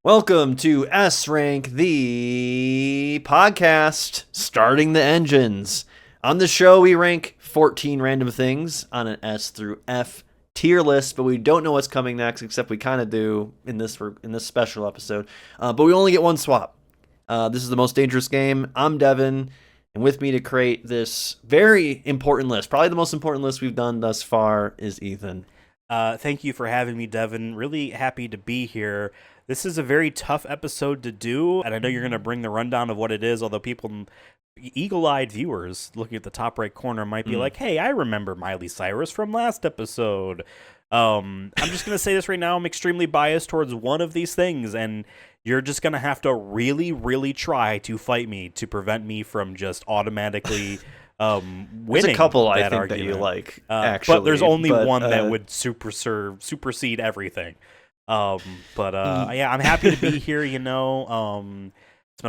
Welcome to S Rank, the podcast, starting the engines. On the show, we rank 14 random things on an S through F tier list, but we don't know what's coming next, except we kind of do in this special episode. But we only get one swap. This is the most dangerous game. I'm Devin, and with me to create this very important list, probably the most important list we've done thus far, is Ethan. Thank you for having me, Devin. Really happy to be here. This is a very tough episode to do, and I know you're going to bring the rundown of what it is, although people, eagle-eyed viewers looking at the top right corner might be like, hey, I remember Miley Cyrus from last episode. I'm just going to say this right now. I'm extremely biased towards one of these things, and you're just going to have to really, really try to fight me to prevent me from just automatically winning. There's a couple I think argument. that you like, actually. But there's only one that would supersede everything. Yeah, I'm happy to be here. It's been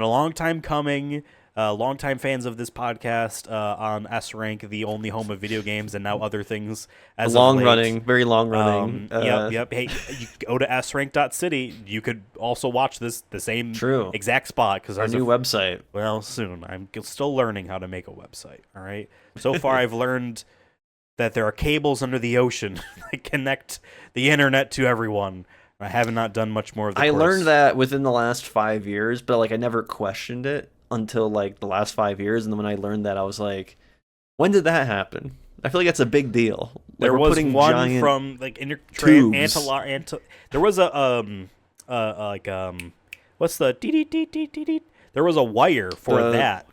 a long time coming. Longtime fans of this podcast on S Rank, the only home of video games and now other things. As very long running. Yep. Hey, you go to srank.city. You could also watch the same exact spot because our new website. Well, soon. I'm still learning how to make a website. All right. So far, I've learned that there are cables under the ocean that connect the internet to everyone. I have not done much more of the course. Learned that within the last 5 years, but I never questioned it until the last 5 years, and then when I learned that, I was like, when did that happen? I feel like that's a big deal. There was one from tubes. There was a what's the there was a wire for that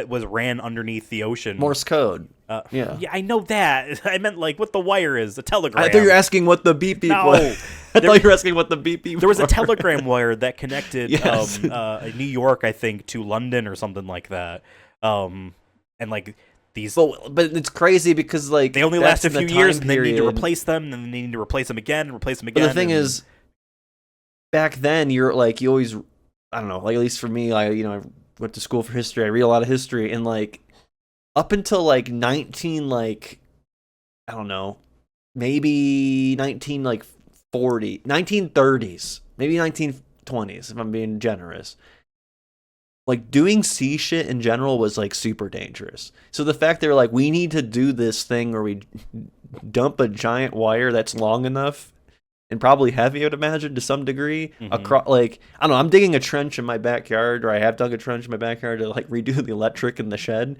was ran underneath the ocean. Morse code. Yeah, I know that. I meant what the wire is, a telegram. I thought you were asking what the beep beep was. I thought you were asking what the beep beep There was a telegram wire that connected yes. New York, I think, to London or something like that. These... But it's crazy because they only last a few years and they need to replace them, and then they need to replace them again. But the thing is, back then, you always, I don't know, at least for me, I went to school for history. I read a lot of history, and up until 1930s, maybe 1920s, if I'm being generous. Doing sea shit in general was super dangerous. So the fact they're we need to do this thing where we dump a giant wire that's long enough and probably heavy, I would imagine, to some degree, across, I don't know, I'm digging a trench in my backyard, or I have dug a trench in my backyard to redo the electric in the shed.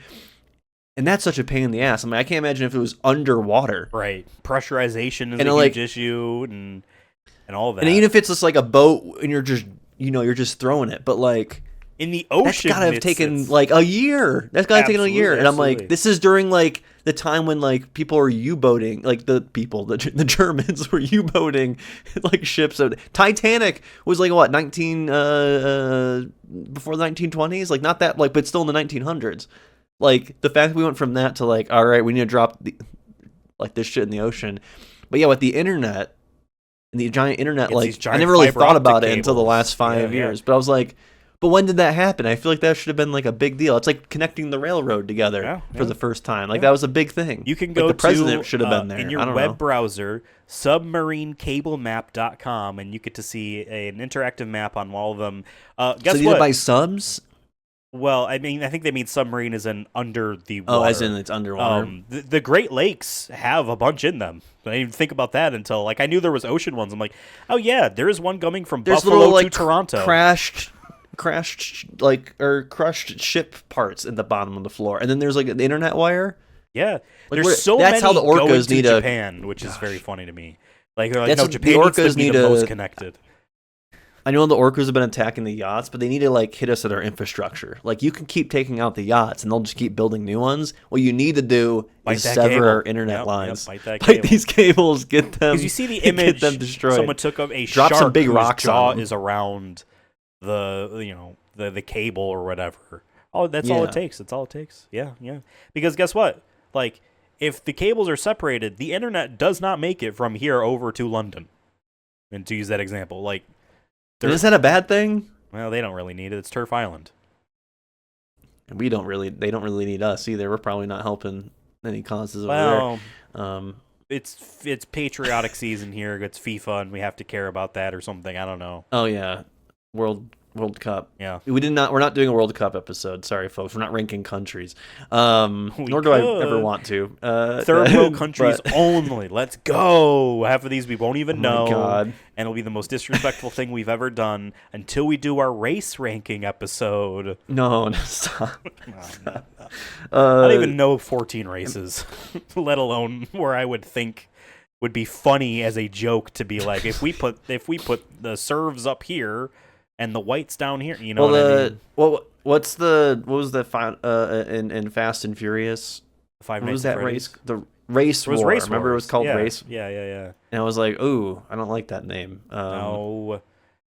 And that's such a pain in the ass. I can't imagine if it was underwater. Right. Pressurization is a huge issue and all that. And even if it's just a boat and you're just throwing it, but in the ocean, that's gotta have taken a year. That's gotta have taken a year. And absolutely. I'm this is during the time when people are U-boating, the Germans were U-boating ships. So Titanic was what, before the 1920s? Not that but still in the 1900s. The fact that we went from that to all right, we need to drop this shit in the ocean. But yeah, with the internet and the giant internet, I never really thought about it until the last 5 years. But I was but when did that happen? I feel that should have been a big deal. It's connecting the railroad together for the first time. That was a big thing. You can go the president should have been there. In your web browser, submarinecablemap.com, and you get to see an interactive map on all of them. Guess so you did it by subs? Well, I think they mean submarine as in under the water. Oh, as in it's underwater. The Great Lakes have a bunch in them. I didn't even think about that until I knew there was ocean ones. I'm oh yeah, there is one coming from Buffalo to Toronto. Crashed or crushed ship parts in the bottom of the floor, and then there's an internet wire. Yeah, there's so many. That's how the orcas need Japan, which is very funny to me. They're no, Japan the orcas needs to be the most connected. I know the orcas have been attacking the yachts, but they need to hit us at our infrastructure. You can keep taking out the yachts, and they'll just keep building new ones. What you need to do is sever our internet lines. Bite these cables, get them. Because you see the image, get them destroyed. Someone took up a drop shark some big whose rocks jaw on is around the cable or whatever. Oh, that's all it takes. That's all it takes. Yeah. Because guess what? If the cables are separated, the internet does not make it from here over to London. And to use that example, is that a bad thing? Well, they don't really need it. It's Turf Island. And they don't really need us either. We're probably not helping any causes over there. It's patriotic season here. It's FIFA, and we have to care about that or something. I don't know. Oh yeah. World Cup. Yeah. We're not doing a World Cup episode. Sorry, folks. We're not ranking countries. Nor do I ever want to. Third world countries only. Let's go. Half of these we won't even know. My God. And it'll be the most disrespectful thing we've ever done until we do our race ranking episode. No, stop. I don't even know 14 races, let alone where I would think would be funny as a joke to be like, if we put the serves up here and the whites down here, you know what I mean? What was the in Fast and Furious? Five what Nights was at that Freddy's? race? The Race War. Race Remember, Wars. it was called Race. Yeah. And I was like, ooh, I don't like that name. No,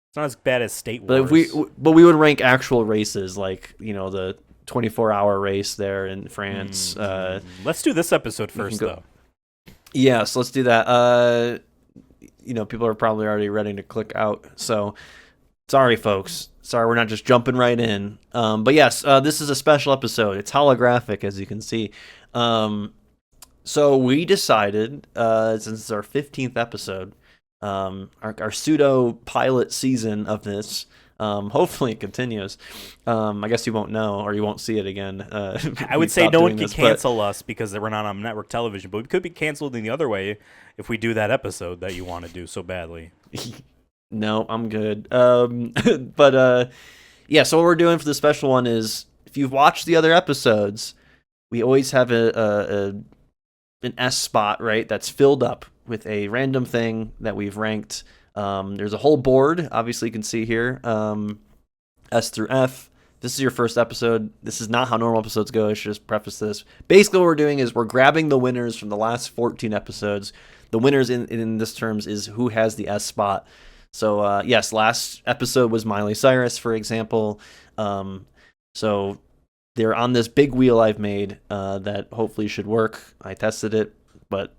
it's not as bad as State But Wars. we would rank actual races, like the 24-hour race there in France. Let's do this episode first, though. Yes, let's do that. People are probably already ready to click out, so sorry, folks. Sorry, we're not just jumping right in. But yes, this is a special episode. It's holographic, as you can see. So we decided, since it's our 15th episode, our pseudo pilot season of this, hopefully it continues. I guess you won't know, or you won't see it again. I would say no one can cancel us because we're not on network television, but we could be canceled in the other way if we do that episode that you want to do so badly. No, I'm good. But yeah, so what we're doing for the special one is, if you've watched the other episodes, we always have an S spot, right? That's filled up with a random thing that we've ranked. There's a whole board, obviously you can see here, S through F. This is your first episode. This is not how normal episodes go. I should just preface this. Basically what we're doing is we're grabbing the winners from the last 14 episodes. The winners in this terms is who has the S spot. So yes, last episode was Miley Cyrus, for example. So they're on this big wheel I've made that hopefully should work. I tested it, but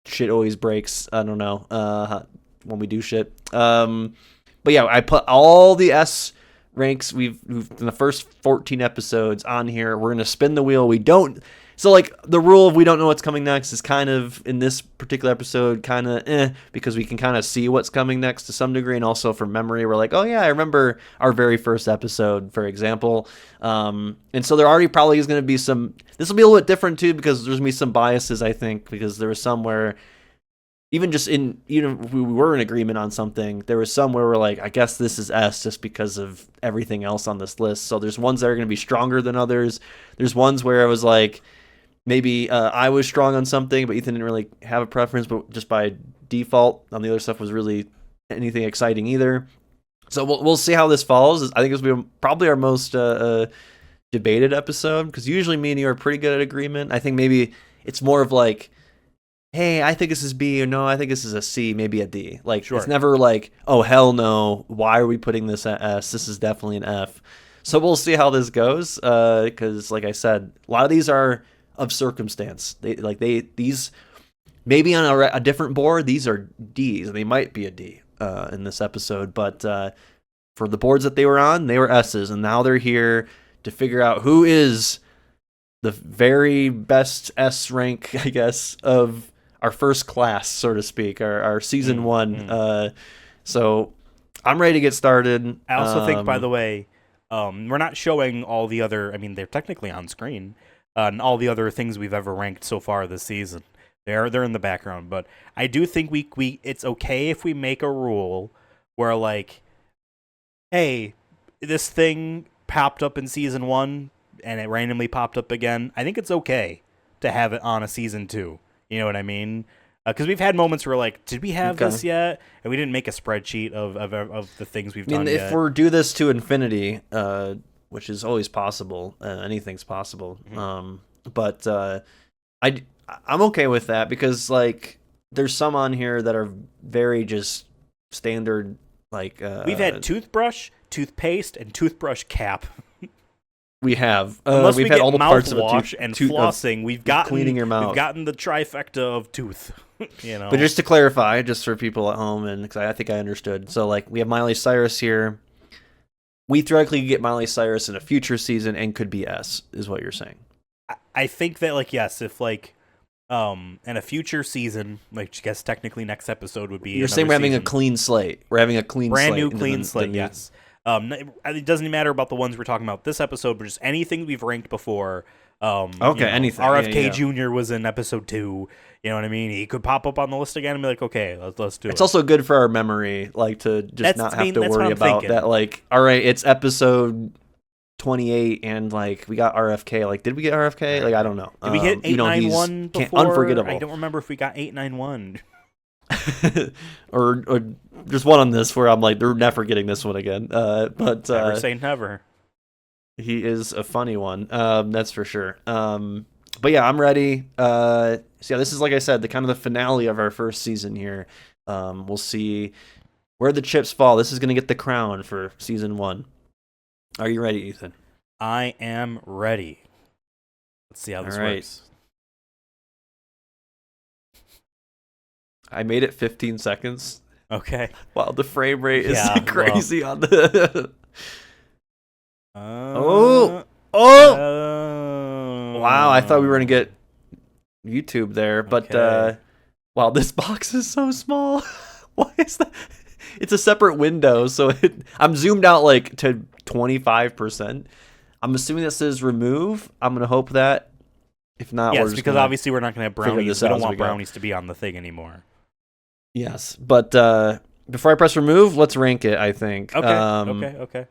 shit always breaks. I don't know when we do shit. But yeah, I put all the S ranks we've in the first 14 episodes on here. We're gonna spin the wheel. So like the rule of we don't know what's coming next is kind of in this particular episode kind of because we can kind of see what's coming next to some degree, and also from memory we're like, oh yeah, I remember our very first episode, for example. And so there already probably is going to be some. This will be a little bit different too because there's going to be some biases, I think, because there was some where even if we were in agreement on something, there was some where we're like, I guess this is S just because of everything else on this list. So there's ones that are going to be stronger than others. There's ones where I was like, maybe I was strong on something, but Ethan didn't really have a preference, but just by default on the other stuff was really anything exciting either. So we'll see how this falls. I think this will be probably our most debated episode, because usually me and you are pretty good at agreement. I think maybe it's more of like, hey, I think this is B, or no, I think this is a C, maybe a D. Like, sure. It's never like, oh, hell no, why are we putting this at S? This is definitely an F. So we'll see how this goes, because like I said, a lot of these are of circumstance. These maybe on a different board, these are D's, and they might be a D in this episode, but for the boards that they were on, they were S's, and now they're here to figure out who is the very best S rank, I guess, of our first class, so to speak, our season one. So I'm ready to get started. I also think, by the way, we're not showing all the other, I mean, they're technically on screen, and all the other things we've ever ranked so far this season. They're in the background, but I do think we it's okay if we make a rule where, like, hey, this thing popped up in season 1 and it randomly popped up again. I think it's okay to have it on a season 2. You know what I mean? Because we've had moments where, like, did we have this yet? And we didn't make a spreadsheet of the things we've done if we do this to infinity, which is always possible, anything's possible. But I'm okay with that, because, like, there's some on here that are very just standard, like... we've had toothbrush, toothpaste, and toothbrush cap. We have. Unless we've we had get all the parts of a mouthwash and flossing, we've gotten cleaning your mouth. We've gotten the trifecta of tooth. You know. But just to clarify, just for people at home, and because I think I understood. So, like, we have Miley Cyrus here. We theoretically could get Miley Cyrus in a future season and could be S, is what you're saying. I think that, like, yes, if, like, And a future season, which I guess technically next episode would be. You're saying we're having a clean slate. We're having a clean brand slate. new clean slate. Yes. It doesn't matter about the ones we're talking about this episode, but just anything we've ranked before. Okay, anything. RFK Jr. was in episode 2. You know what I mean? He could pop up on the list again and be like, okay, let's do it. It's also good for our memory, like to just not have to worry about thinking. that. Like, all right, it's episode 28, and like we got RFK. Like, did we get RFK? Like, I don't know. Did we hit 891 before? Unforgettable. I don't remember if we got 891. or there's one on this where I'm like, they're never getting this one again. But never say never. He is a funny one. That's for sure. But yeah, I'm ready. So yeah, this is, like I said, the kind of the finale of our first season here. We'll see where the chips fall. This is going to get the crown for season 1. Are you ready, Ethan? I am ready. Let's see how this works. I made it 15 seconds. Okay. Wow, the frame rate is crazy on the... Oh! Wow, I thought we were going to get YouTube there, but wow, this box is so small. Why is that? It's a separate window, so I'm zoomed out like to 25%. I'm assuming that says remove. I'm going to hope that. If not, yes, because obviously we're not going to have brownies. We don't want brownies to be on the thing anymore. Yes, but before I press remove, let's rank it, I think. Okay.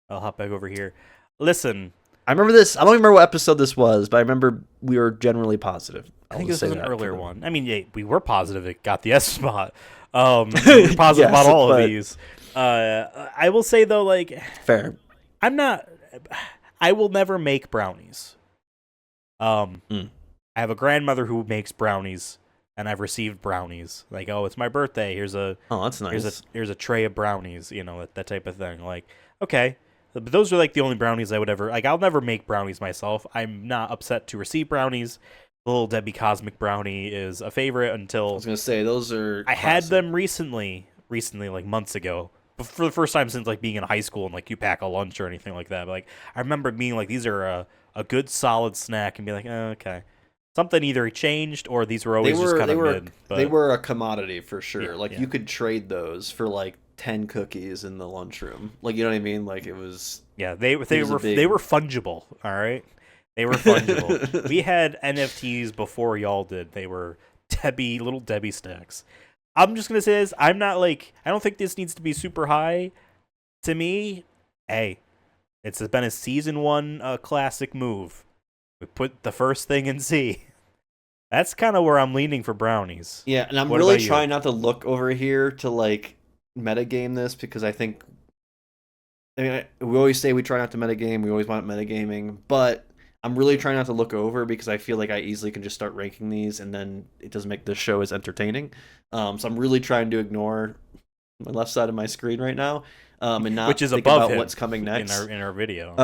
I'll hop back over here. Listen. I remember this. I don't remember what episode this was, but I remember we were generally positive. I think this was an earlier one. I mean, yeah, we were positive it got the S spot. We were positive about all of these. I will say, though, like... Fair. I will never make brownies. I have a grandmother who makes brownies, and I've received brownies. Like, oh, it's my birthday. Here's a... Oh, that's nice. Here's a tray of brownies, you know, that type of thing. Like, okay... But those are like the only brownies I would ever like. I'll never make brownies myself. I'm not upset to receive brownies. The Little Debbie Cosmic Brownie is a favorite until I was gonna say those are. I had them recently, like months ago, but for the first time since like being in high school and like you pack a lunch or anything like that. But, like I remember being like, these are a good solid snack, and be like, okay, something either changed or these were always just kind of mid. But they were a commodity for sure. Yeah, like you could trade those for like 10 cookies in the lunchroom. Like, you know what I mean? Like, it was... Yeah, they were fungible, all right? They were fungible. We had NFTs before y'all did. They were Little Debbie stacks. I'm just going to say this. I'm not like... I don't think this needs to be super high. To me, hey, it's been a season 1 classic move. We put the first thing in C. That's kind of where I'm leaning for brownies. Yeah, and I'm really trying not to look over here to, like... metagame this, because I think we always say we try not to metagame, we always want metagaming, but I'm really trying not to look over because I feel like I easily can just start ranking these and then it doesn't make this show as entertaining. So I'm really trying to ignore my left side of my screen right now, and not which is think above about what's coming next in our video.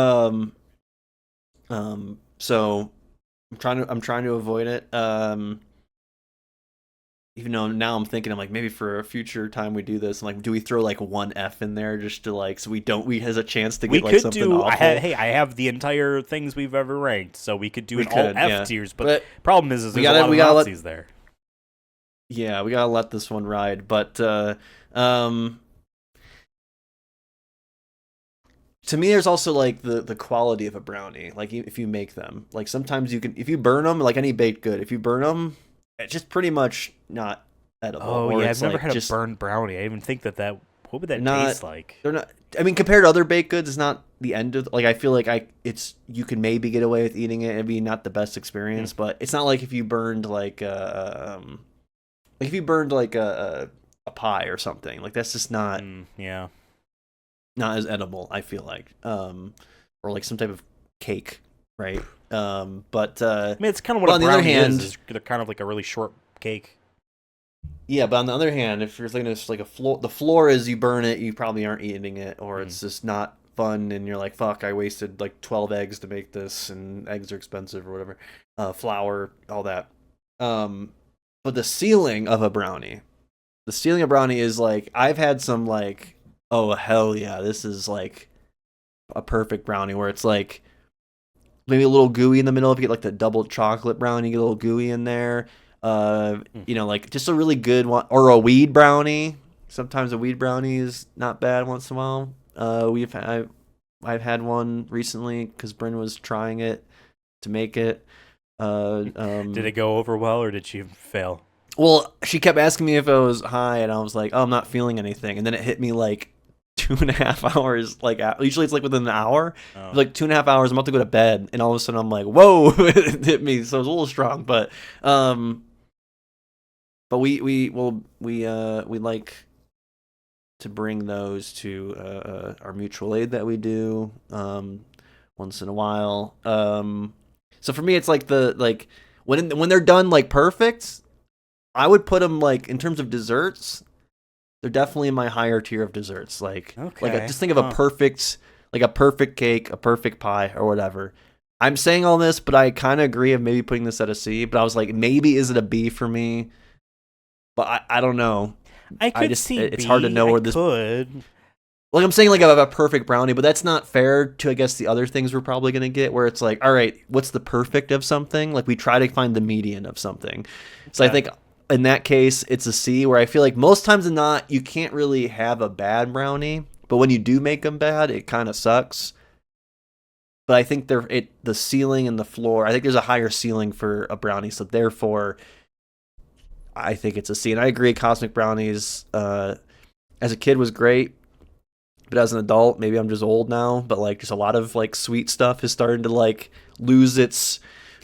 So I'm trying to avoid it. Even though now I'm thinking, I'm like, maybe for a future time we do this, I'm like, do we throw like one F in there just to like, so we has a chance to get like something awful? I have the entire things we've ever ranked, so we could do all F tiers. But problem is there's a lot of Nazis there. Yeah, we gotta let this one ride. But to me, there's also like the quality of a brownie. Like if you make them, like sometimes you can, if you burn them, like any baked good, if you burn them, it's just pretty much not edible. Oh yeah, I've never had a burned brownie. I even think that what would that taste like? They're not. I mean, compared to other baked goods, it's not the end of. Like I feel like you can maybe get away with eating it. It'd be not the best experience, but it's not like if you burned like a pie or something. Like that's just not. Not as edible. I feel like, or like some type of cake, right? But I mean, it's kind of what a brownie is. They're kind of like a really short cake. Yeah, but on the other hand, if you're thinking it's like the floor is you burn it, you probably aren't eating it, or it's just not fun, and you're like, fuck, I wasted like 12 eggs to make this, and eggs are expensive or whatever, flour, all that. But the ceiling of a brownie is like, I've had some like, oh hell yeah, this is like a perfect brownie where it's like maybe a little gooey in the middle. If you get like the double chocolate brownie, you get a little gooey in there. Like just a really good one, or a weed brownie. Sometimes a weed brownie is not bad once in a while. I've had one recently because Bryn was trying it to make it. Did it go over well, or did she fail? Well, she kept asking me if I was high, and I was like, "Oh, I'm not feeling anything." And then it hit me like 2.5 hours. Like usually it's like within an hour. Oh. Like 2.5 hours. I'm about to go to bed, and all of a sudden I'm like, "Whoa!" It hit me. So it was a little strong, but we like to bring those to our mutual aid that we do once in a while. So for me, it's like when they're done like perfect, I would put them like in terms of desserts. They're definitely in my higher tier of desserts. Just think of a perfect cake, a perfect pie, or whatever. I'm saying all this, but I kind of agree of maybe putting this at a C. But I was like, maybe is it a B for me? But I don't know. I could see it's B. hard to know where this could. Like I'm saying, like a perfect brownie, but that's not fair to I guess the other things we're probably gonna get. Where it's like, all right, what's the perfect of something? Like we try to find the median of something. So I think in that case, it's a C. Where I feel like most times than not, you can't really have a bad brownie, but when you do make them bad, it kind of sucks. But I think the ceiling and the floor. I think there's a higher ceiling for a brownie, so therefore, I think it's a C. And I agree, Cosmic Brownies as a kid was great. But as an adult, maybe I'm just old now, but like just a lot of like sweet stuff is starting to like lose its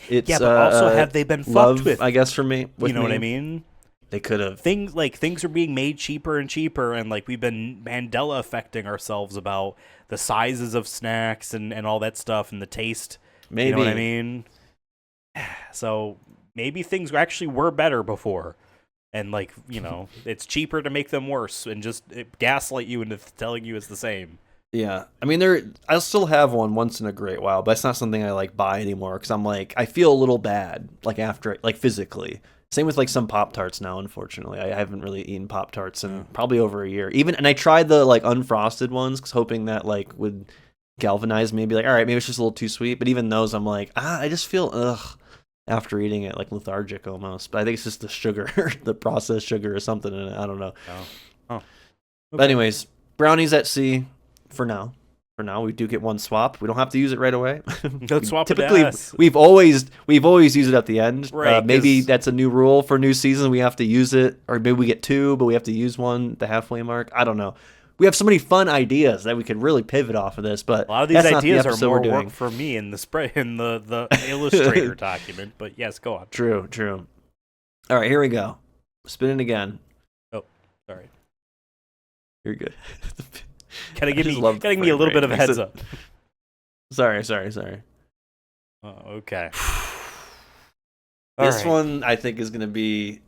but also have they been love, fucked with? I guess for me, You know what I mean? They could have. Things are being made cheaper and cheaper, and like we've been Mandela affecting ourselves about the sizes of snacks and all that stuff and the taste. Maybe. You know what I mean? So maybe things actually were better before. And, like, it's cheaper to make them worse and just gaslight you into telling you it's the same. Yeah. I mean, I'll still have one once in a great while, but it's not something I, like, buy anymore because I'm, like, I feel a little bad, like, after, like, physically. Same with, like, some Pop-Tarts now, unfortunately. I haven't really eaten Pop-Tarts in probably over a year. And I tried the, like, unfrosted ones hoping that, like, would galvanize me, be like, all right, maybe it's just a little too sweet. But even those, I'm like, I just feel, after eating it, like lethargic almost. But I think it's just the sugar, the processed sugar or something in it. I don't know. Oh. Okay. But anyways, brownies at C for now. For now, we do get one swap. We don't have to use it right away. Let's swap Typically, it to S. we've always used it at the end. Right, maybe that's a new rule for new season. We have to use it, or maybe we get two, but we have to use one at the halfway mark. I don't know. We have so many fun ideas that we could really pivot off of this, but a lot of these ideas are more doing. work for me in the Illustrator document. But yes, go on. True. All right, here we go. Spinning again. Oh, sorry. You're good. Gotta give me a little bit of a heads up. Sorry. Oh, okay. This one I think is gonna be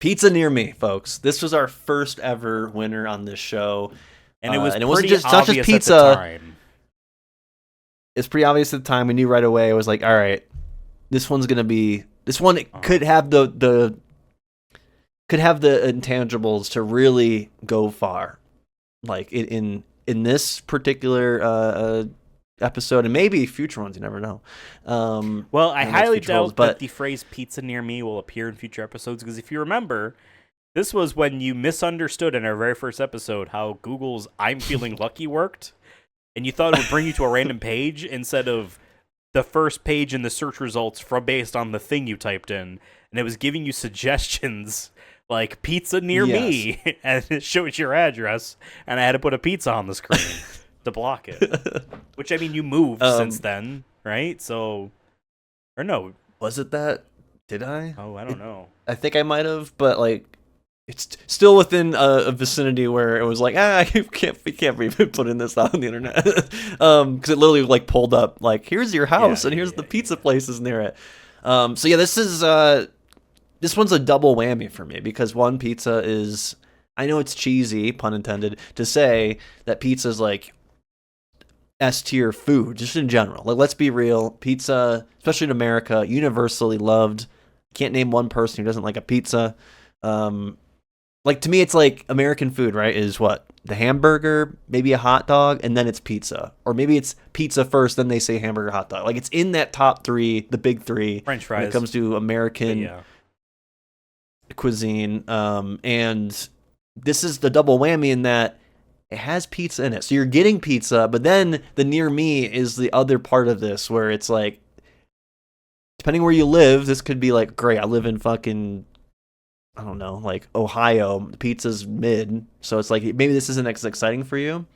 Pizza Near Me, folks. This was our first ever winner on this show. And it was and pretty it's not just pizza. at the time. It's pretty obvious at the time. We knew right away. It was like, all right, this one could have the intangibles to really go far. Like in this particular episode, and maybe future ones, you never know. Well, I highly doubt that the phrase pizza near me will appear in future episodes, because if you remember, this was when you misunderstood in our very first episode how Google's I'm feeling lucky worked, and you thought it would bring you to a random page instead of the first page in the search results based on the thing you typed in, and it was giving you suggestions like pizza near me, and it showed your address, and I had to put a pizza on the screen to block it. Which, I mean, you moved since then, right? So, or no. Was it that? Did I? Oh, I don't know. I think I might have, but like, it's still within a vicinity where it was like, we can't even put in this on the internet. Because it literally like pulled up like, here's your house and here's the pizza places near it. So yeah, this one's a double whammy for me because one, pizza is, I know it's cheesy, pun intended, to say that pizza is like S tier food, just in general. Like, let's be real, pizza, especially in America, universally loved. Can't name one person who doesn't like a pizza. Like, to me, it's like American food, right? Is what? the hamburger, maybe a hot dog, and then it's pizza. Or maybe it's pizza first, then they say hamburger, hot dog. Like, it's in that top three, the big three. French fries. When it comes to American cuisine. And this is the double whammy in that it has pizza in it. So you're getting pizza, but then the near me is the other part of this where it's like, depending where you live, this could be like, great, I live in fucking, I don't know, like Ohio. The pizza's mid, so it's like maybe this isn't as exciting for you.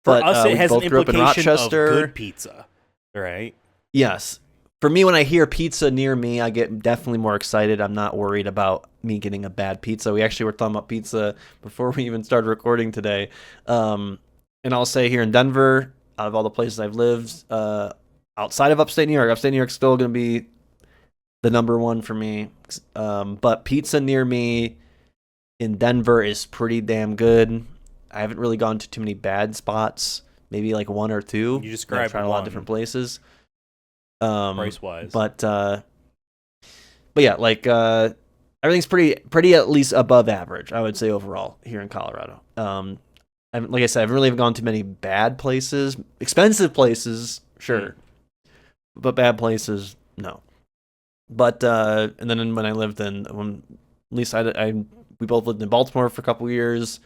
For But us, it has an both grew up in implication of Rochester. good pizza, right? Yes. For me, when I hear pizza near me, I get definitely more excited. I'm not worried about me getting a bad pizza. We actually were talking about pizza before we even started recording today. And I'll say here in Denver, out of all the places I've lived, outside of upstate New York's still going to be the number one for me. But pizza near me in Denver is pretty damn good. I haven't really gone to too many bad spots. Maybe like one or two. You described I've tried a lot of different places. Price wise, but yeah, like everything's pretty at least above average, I would say, overall here in Colorado. Like I said, I haven't really gone to many bad places, expensive places, sure, but bad places, no. But and then when I lived in, at least we both lived in Baltimore for a couple years.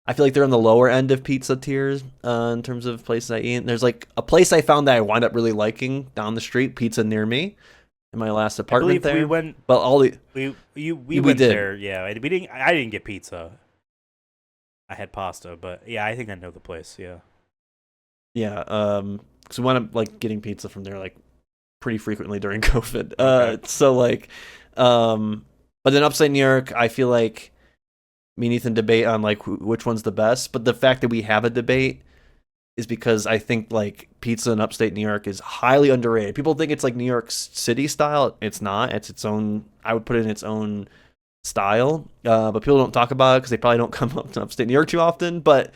I feel like they're on the lower end of pizza tiers in terms of places I eat. There's like a place I found that I wound up really liking down the street, pizza near me, in my last apartment there. We went. But all the we went there. Yeah, we didn't. I didn't get pizza. I had pasta, but yeah, I think I know the place. Yeah. Yeah. Because we wound up like getting pizza from there like pretty frequently during COVID. Okay. So like, but then upstate New York, I feel like me and Ethan debate on like which one's the best, but the fact that we have a debate is because I think like pizza in upstate New York is highly underrated. People think it's like New York City style. It's not. It's its own. I would put it in its own style, but people don't talk about it because they probably don't come up to upstate New York too often. But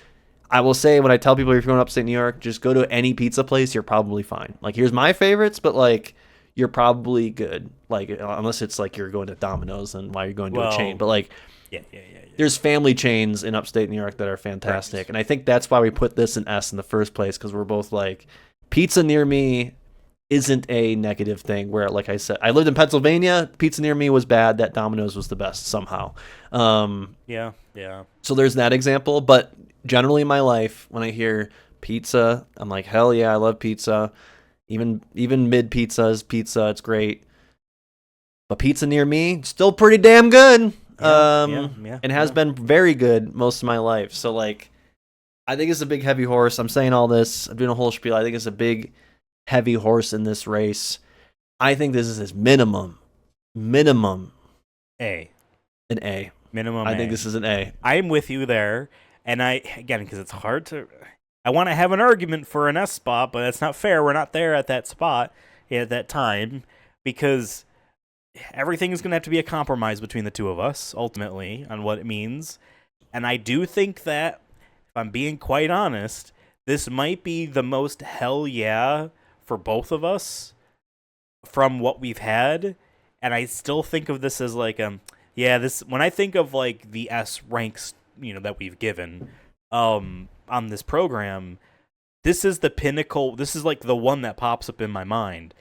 I will say, when I tell people if you're going to upstate New York, just go to any pizza place. You're probably fine. Like, here's my favorites, but like you're probably good. Like, unless it's like you're going to Domino's, and why you're going to a chain. But like. Yeah. There's family chains in upstate New York that are fantastic. Right. And I think that's why we put this in S in the first place, because we're both like, pizza near me isn't a negative thing, where, like I said, I lived in Pennsylvania, pizza near me was bad, that Domino's was the best somehow. Yeah. So there's that example, but generally in my life, when I hear pizza, I'm like, hell yeah, I love pizza. Even mid pizza, it's great. But pizza near me, still pretty damn good. And has been very good most of my life. So like, I think it's a big heavy horse. I'm saying all this, I'm doing a whole spiel. I think it's a big heavy horse in this race. I think this is his minimum A. An A. Minimum. I think this is an A. I am with you there, and because it's hard to. I want to have an argument for an S spot, but that's not fair. We're not there at that spot at that time, because everything is going to have to be a compromise between the two of us, ultimately, on what it means. And I do think that, if I'm being quite honest, this might be the most hell yeah for both of us from what we've had. And I still think of this as like, this, when I think of like the S ranks, that we've given on this program, this is the pinnacle. This is like the one that pops up in my mind.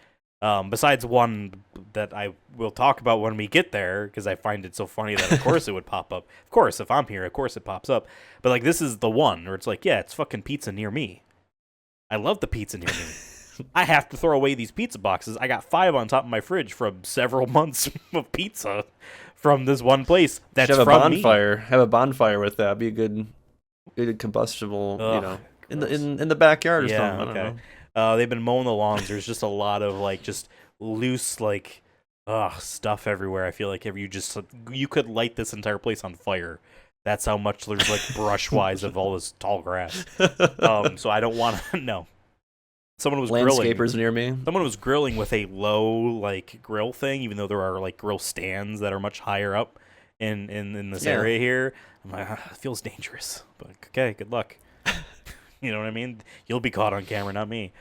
Besides one that I will talk about when we get there, because I find it so funny that of course it would pop up. Of course, if I'm here, of course it pops up. But like, this is the one where it's like, yeah, it's fucking pizza near me. I love the pizza near me. I have to throw away these pizza boxes. I got 5 on top of my fridge from several months of pizza from this one place. That's have from a bonfire. me. Have a bonfire with that. Be a good combustible, in the backyard or something. I don't know. They've been mowing the lawns. There's just a lot of like just loose like stuff everywhere. I feel like if you could light this entire place on fire. That's how much there's like brush wise of all this tall grass. So I don't want to. No. Someone was landscapers near me. Someone was grilling with a low like grill thing, even though there are like grill stands that are much higher up in this area here. I'm like, it feels dangerous. But okay, good luck. You know what I mean? You'll be caught on camera, not me.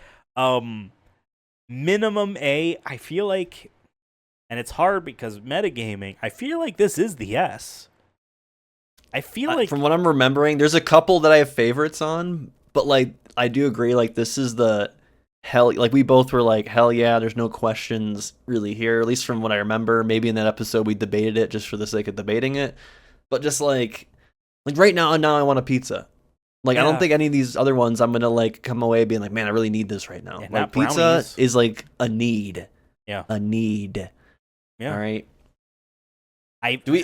Minimum A, I feel like, and it's hard because metagaming, I feel like this is the S. I feel like from what I'm remembering, there's a couple that I have favorites on, but like I do agree, like this is the hell. Like we both were like, hell yeah, there's no questions really here. At least from what I remember. Maybe in that episode we debated it just for the sake of debating it, but just like right now I want a pizza. Like I don't think any of these other ones I'm gonna like come away being like, man, I really need this right now. Yeah, like pizza brownies. is like a need. Yeah, a need. Yeah. All right. Do we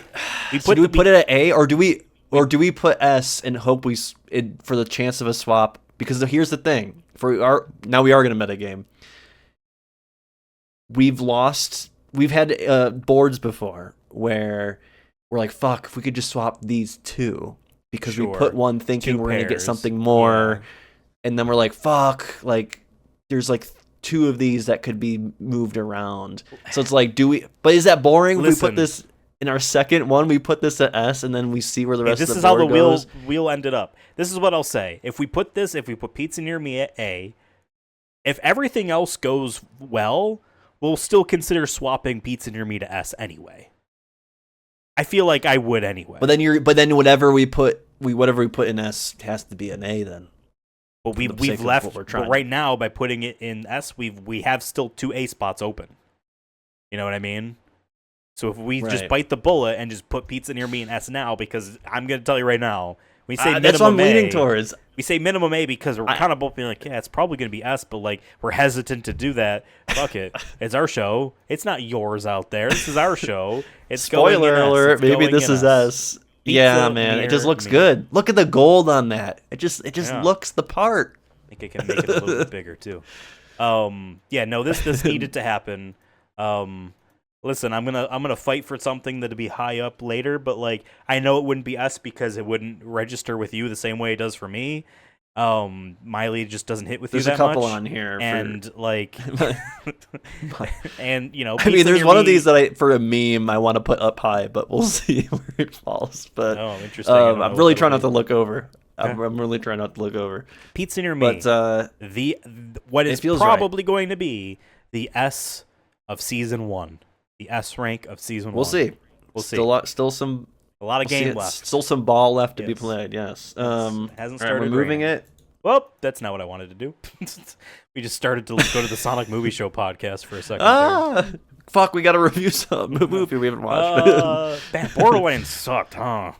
put it at A or do we put S and hope for the chance of a swap? Because here's the thing: now we are gonna metagame. We've had boards before where we're like, fuck, if we could just swap these two because we put one thinking we're gonna get something more, and then we're like, fuck, like there's like two of these that could be moved around. So it's like, but is that boring? If we put this in our second one, we put this at S, and then we see where the rest of the board goes. This is how the wheel ended up. This is what I'll say. If we put Pizza Near Me at A, if everything else goes well, we'll still consider swapping Pizza Near Me to S anyway. I feel like I would anyway. But then whatever we put in S has to be an A then. But we've left. But right now, by putting it in S, we have still 2 A spots open. You know what I mean? So if we just bite the bullet and just put Pizza Near Me in S now, because I'm going to tell you right now, we say minimum that's what I'm A, leaning towards. We say minimum A because we're kind of both being like, yeah, it's probably going to be S, but like we're hesitant to do that. Fuck it. It's our show. It's not yours out there. This is our show. It's Spoiler alert. Maybe this is S. Yeah, man. It just looks good. Look at the gold on that. It just looks the part. I think I can make it a little bit bigger too. This needed to happen. Listen, I'm gonna fight for something that'll be high up later, but like I know it wouldn't be S because it wouldn't register with you the same way it does for me. Miley just doesn't hit with you that much. There's a couple on here, and and you know, I mean, there's one of these that for a meme I want to put up high, but we'll see where it falls. But interesting. I'm really trying not to look over. I'm really trying not to look over. Pizza Near Me. But what is probably going to be the S of season 1. The S rank of season 1. We'll see. Still some a lot of game left. Still some ball left to be played. Yes. Hasn't started. We're moving it. Well, that's not what I wanted to do. We just started to go to the Sonic Movie Show podcast for a second. Fuck! We got to review some movie we haven't watched. Borderlands sucked, huh?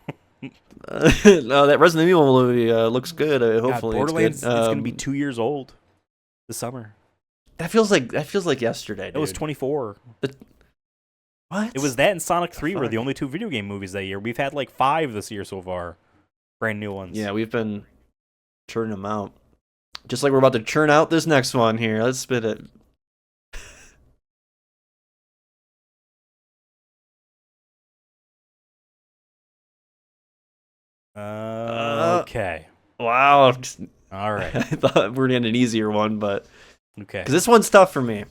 No, that Resident Evil movie looks good. Hopefully, Borderlands it's good. It's gonna be 2 years old this summer. That feels like yesterday. Dude. It was 24. What? It was that and Sonic 3 were the only 2 video game movies that year. We've had like 5 this year so far. Brand new ones. Yeah, we've been churning them out. Just like we're about to churn out this next one here. Let's spit it. Okay. Wow. All right. I thought we were getting an easier one, but okay. Because this one's tough for me.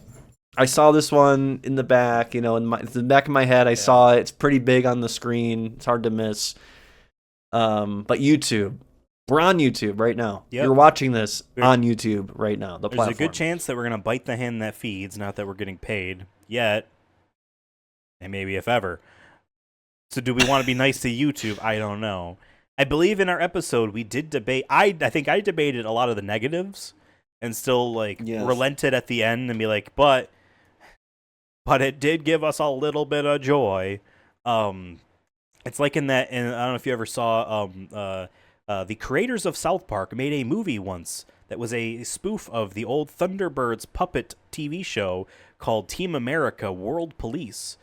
I saw this one in the back, in the back of my head. I saw it. It's pretty big on the screen. It's hard to miss. But YouTube. We're on YouTube right now. Yep. You're watching this on YouTube right now. There's a good chance that we're going to bite the hand that feeds, not that we're getting paid yet. And maybe if ever. So do we want to be nice to YouTube? I don't know. I believe in our episode we did debate. I think I debated a lot of the negatives and still relented at the end and be like, but it did give us a little bit of joy. It's like I don't know if you ever saw the creators of South Park made a movie once that was a spoof of the old Thunderbirds puppet TV show called Team America World Police.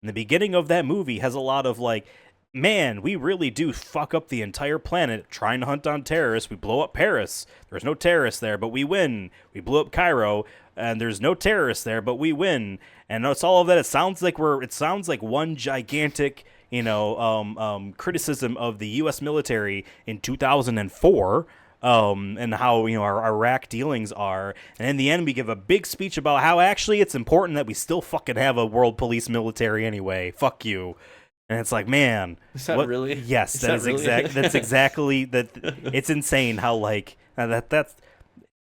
And the beginning of that movie has a lot of like, man, we really do fuck up the entire planet trying to hunt down terrorists. We blow up Paris. There's no terrorists there, but we win. We blew up Cairo, and there's no terrorists there, but we win. And it's all of that. It sounds like one gigantic, criticism of the U.S. military in 2004. And how our Iraq dealings are, and in the end we give a big speech about how actually it's important that we still fucking have a world police military anyway. Fuck you. And it's like, man, is that really? Yes, that's exactly that. It's insane how like that's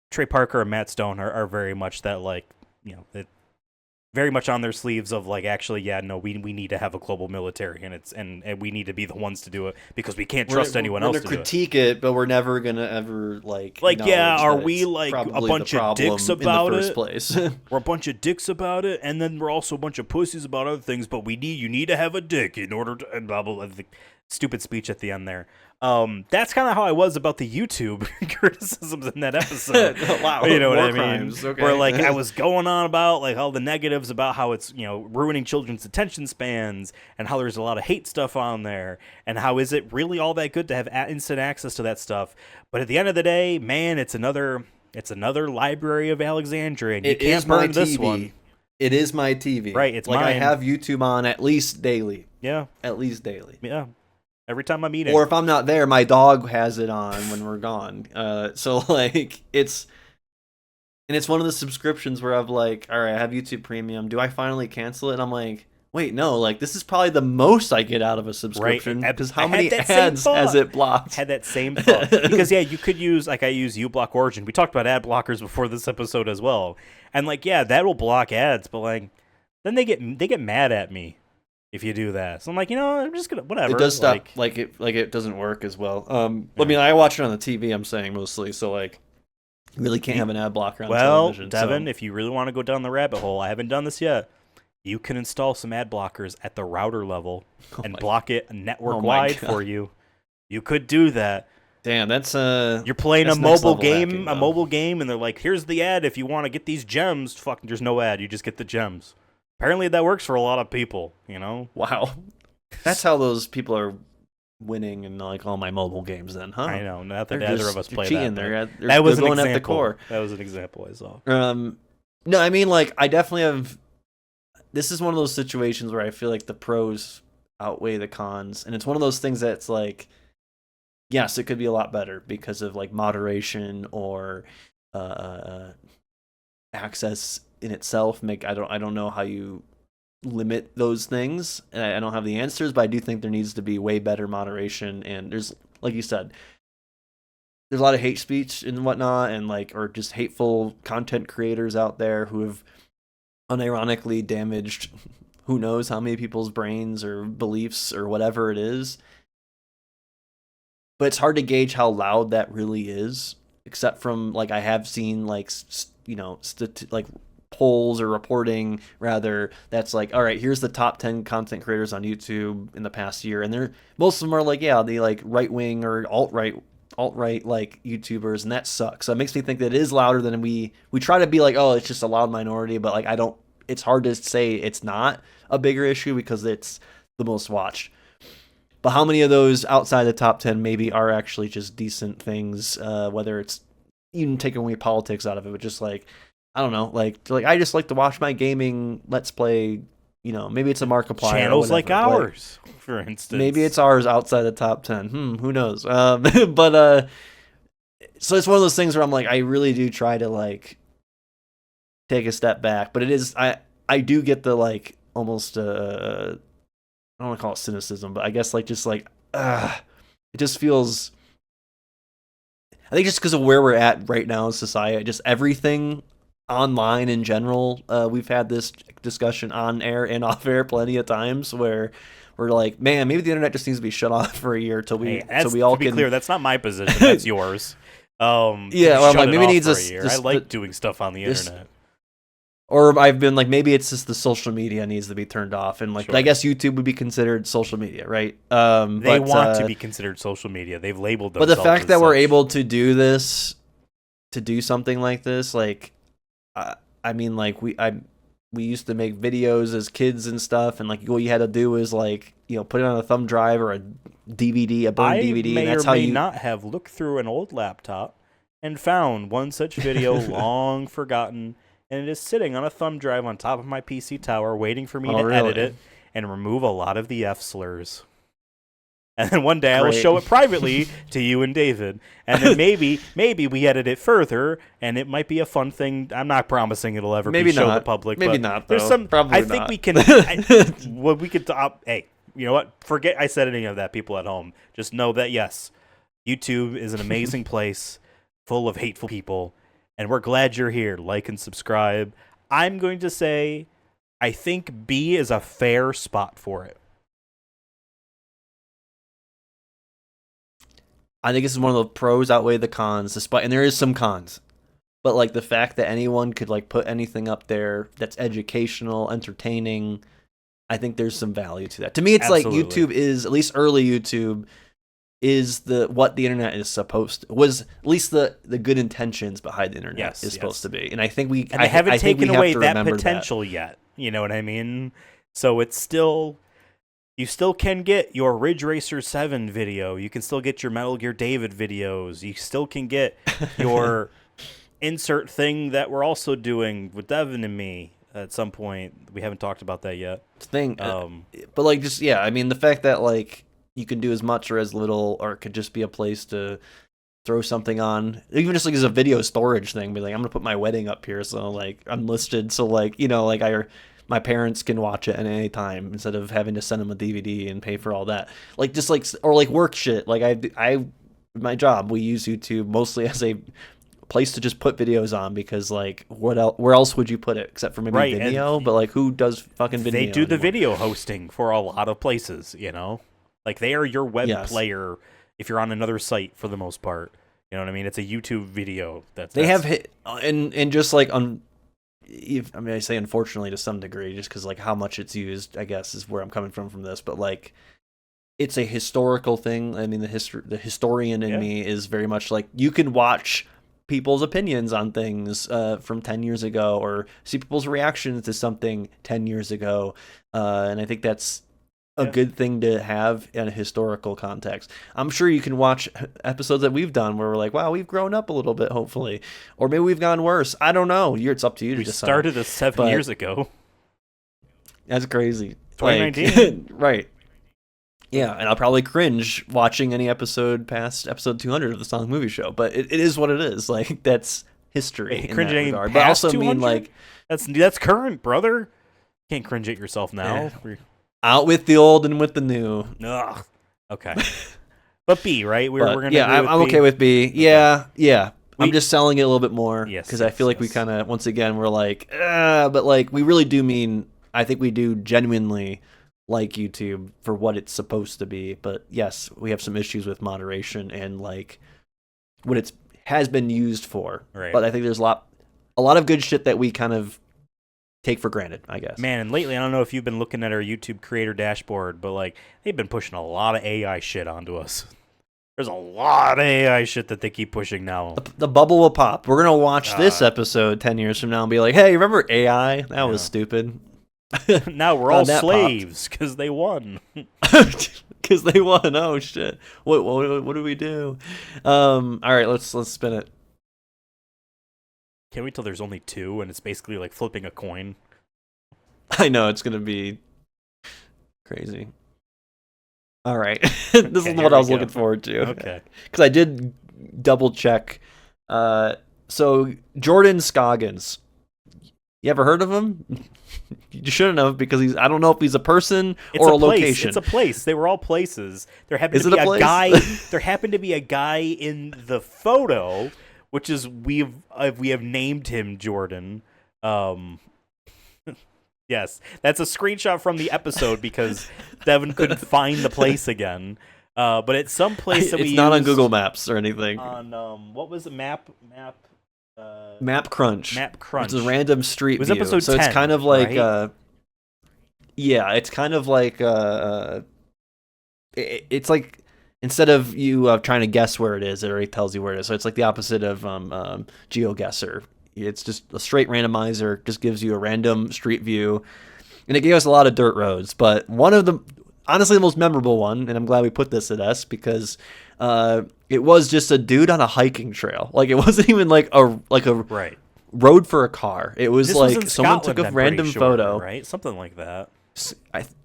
Trey Parker and Matt Stone are very much that like that very much on their sleeves of like, actually, yeah, no, we need to have a global military, and we need to be the ones to do it because we can't trust anyone else to do it. We're gonna critique it, but we're never gonna ever like yeah, are that we it's like a probably bunch the of dicks about in the first it? place. We're a bunch of dicks about it, and then we're also a bunch of pussies about other things. But you need to have a dick in order to and blah blah blah. The stupid speech at the end there. That's kind of how I was about the YouTube criticisms in that episode. Wow, you know what war I mean? crimes. Okay. Where like I was going on about like all the negatives about how it's ruining children's attention spans, and how there's a lot of hate stuff on there, and how is it really all that good to have instant access to that stuff? But at the end of the day, man, it's another Library of Alexandria, and you can't burn this one. It is my TV. Right, it's like mine. I have YouTube on at least daily. Yeah. At least daily. Yeah. Every time I'm eating. Or if I'm not there, my dog has it on when we're gone. So like it's one of the subscriptions where I'm like, all right, I have YouTube Premium. Do I finally cancel it? And I'm like, wait, no. Like this is probably the most I get out of a subscription. Because how many ads has it blocked? Had that same thought. Because yeah, you could use I use uBlock Origin. We talked about ad blockers before this episode as well. And like yeah, that will block ads, but like then they get mad at me if you do that. So I'm like, I'm just gonna whatever. It does stop like it doesn't work as well. I mean, I watch it on the TV. I'm saying mostly, so like, you really can't have an ad blocker on television. Well, Devin, if you really want to go down the rabbit hole, I haven't done this yet. You can install some ad blockers at the router level and block it network wide for you. You could do that. Damn, that's you're playing a mobile game, and they're like, "Here's the ad if you want to get these gems." Fuck, there's no ad. You just get the gems. Apparently that works for a lot of people, Wow. That's how those people are winning in like all my mobile games then, huh? I know. Not that either of us play cheating. that. That was an going example. At the core. That was an example I saw. No, I mean like I definitely have this is one of those situations where I feel like the pros outweigh the cons, and it's one of those things that's like yes, it could be a lot better because of like moderation or access in itself. I don't know how you limit those things, and I don't have the answers, but I do think there needs to be way better moderation. And there's, like you said, there's a lot of hate speech and whatnot, and like or just hateful content creators out there who have unironically damaged who knows how many people's brains or beliefs or whatever it is. But it's hard to gauge how loud that really is, except from like I have seen like like polls or reporting rather that's like, all right, here's the top 10 content creators on YouTube in the past year, and most of them are like the like right wing or alt right like YouTubers, and that sucks. So it makes me think that it is louder than we try to be like, oh, it's just a loud minority, but like it's hard to say it's not a bigger issue because it's the most watched. But how many of those outside the top 10 maybe are actually just decent things, whether it's even taking away politics out of it, but just like, I don't know, like I just like to watch my gaming Let's Play, maybe it's a Markiplier. Channels like ours, for instance. Maybe it's ours outside the top 10. Who knows? But so it's one of those things where I'm like, I really do try to like take a step back, but it is, I do get the like almost, I don't want to call it cynicism, but I guess like just like, it just feels, I think just because of where we're at right now in society, just everything online in general, we've had this discussion on air and off air plenty of times where we're like, man, maybe the internet just needs to be shut off for a year till we all can be clear. That's not my position. That's yours. Yeah, well, like maybe it needs a year. I like doing stuff on the internet. Or I've been like, maybe it's just the social media needs to be turned off, and like, sure. I guess YouTube would be considered social media, right? They want to be considered social media. They've labeled themselves. But the fact that such. we're able to do this, to do something like this, like, I mean, like we used to make videos as kids and stuff, and like all you had to do was like put it on a thumb drive or a DVD, a burned DVD. I and that's may how you not have looked through an old laptop and found one such video long forgotten. And it is sitting on a thumb drive on top of my PC tower waiting for me to edit it and remove a lot of the F slurs. And then one day I will show it privately to you and David. And then maybe we edit it further, and it might be a fun thing. I'm not promising it'll ever be shown to the public. Maybe but not, though. There's some, Probably I not. think we can... we could... hey, you know what? Forget I said any of that, people at home. Just know that, yes, YouTube is an amazing place full of hateful people. And we're glad you're here. Like and subscribe. I'm going to say I think B is a fair spot for it. I think this is one of the pros outweigh the cons, and there is some cons. But like the fact that anyone could like put anything up there that's educational, entertaining, I think there's some value to that. To me, it's Absolutely. like YouTube is, at least early YouTube, is what the internet is supposed to, was at least the good intentions behind the internet is supposed to be. And I think they haven't taken away that potential yet. You know what I mean? So it's still, you still can get your Ridge Racer 7 video. You can still get your Metal Gear David videos. You still can get your insert thing that we're also doing with Devin and me at some point. We haven't talked about that yet. But like, just, yeah, I mean, the fact that like you can do as much or as little, or it could just be a place to throw something on, even just like as a video storage thing, be like, I'm gonna put my wedding up here, so like unlisted, so like, you know, like my parents can watch it at any time instead of having to send them a DVD and pay for all that. Like, just like, or like work shit. Like I my job, we use YouTube mostly as a place to just put videos on, because like where else would you put it except for maybe video? But like, who does fucking video? They do the video hosting for a lot of places, you know, like they are your web player if you're on another site for the most part. You know what I mean? It's a YouTube video they have hit, and just like I mean, I say unfortunately to some degree, just because like how much it's used, I guess, is where I'm coming from this. But like, it's a historical thing. I mean, the historian in me is very much like, you can watch people's opinions on things from 10 years ago, or see people's reactions to something 10 years ago, and I think that's a good thing to have in a historical context. I'm sure you can watch episodes that we've done where we're like, wow, we've grown up a little bit, hopefully, or maybe we've gone worse. I don't know. It's up to you to decide. We started this 7 years ago. That's crazy. 2019. Like, right. Yeah, and I'll probably cringe watching any episode past episode 200 of the Sonic Movie Show, but it is what it is. Like, that's history in that regard. But also, 200? I mean, like, that's current, brother. Can't cringe at yourself now. Yeah. Out with the old and with the new. Ugh. Okay. But B, right? We're gonna. Yeah, I'm okay with B. Yeah, yeah. I'm just selling it a little bit more because I feel like we kind of, once again, we're like, but like we really do mean. I think we do genuinely like YouTube for what it's supposed to be. But yes, we have some issues with moderation and like what it has been used for. Right. But I think there's a lot of good shit that we kind of take for granted, I guess. Man, and lately, I don't know if you've been looking at our YouTube creator dashboard, but like they've been pushing a lot of AI shit onto us. There's a lot of AI shit that they keep pushing now. The bubble will pop. We're gonna watch this episode 10 years from now and be like, "Hey, remember AI? That was stupid." Now we're all slaves because they won. Because they won. Oh shit! What do we do? All right, let's spin it. Can't wait till there's only 2 and it's basically like flipping a coin. I know, it's going to be crazy. All right. This is what I was looking forward to. Okay. Because I did double check. So, Jordan Scoggins. You ever heard of him? You shouldn't have, because I don't know if he's a person or a location. It's a place. They were all places. There happened to be a guy. There happened to be a guy in the photo, which is we have named him Jordan. Yes, that's a screenshot from the episode because Devin couldn't find the place again. But it's some place that it's not on Google Maps or anything. On what was it? Map Crunch. Map Crunch. It's a random street view. It was view. episode so 10, it's kind of like right? it's kind of like it's like, instead of you trying to guess where it is, it already tells you where it is. So it's like the opposite of GeoGuessr. It's just a straight randomizer, just gives you a random street view. And it gave us a lot of dirt roads. But one of the, honestly the most memorable one, and I'm glad we put this at S, because it was just a dude on a hiking trail. Like, it wasn't even like a right road for a car. It was like someone Scotland, took a random photo. Right? Something like that.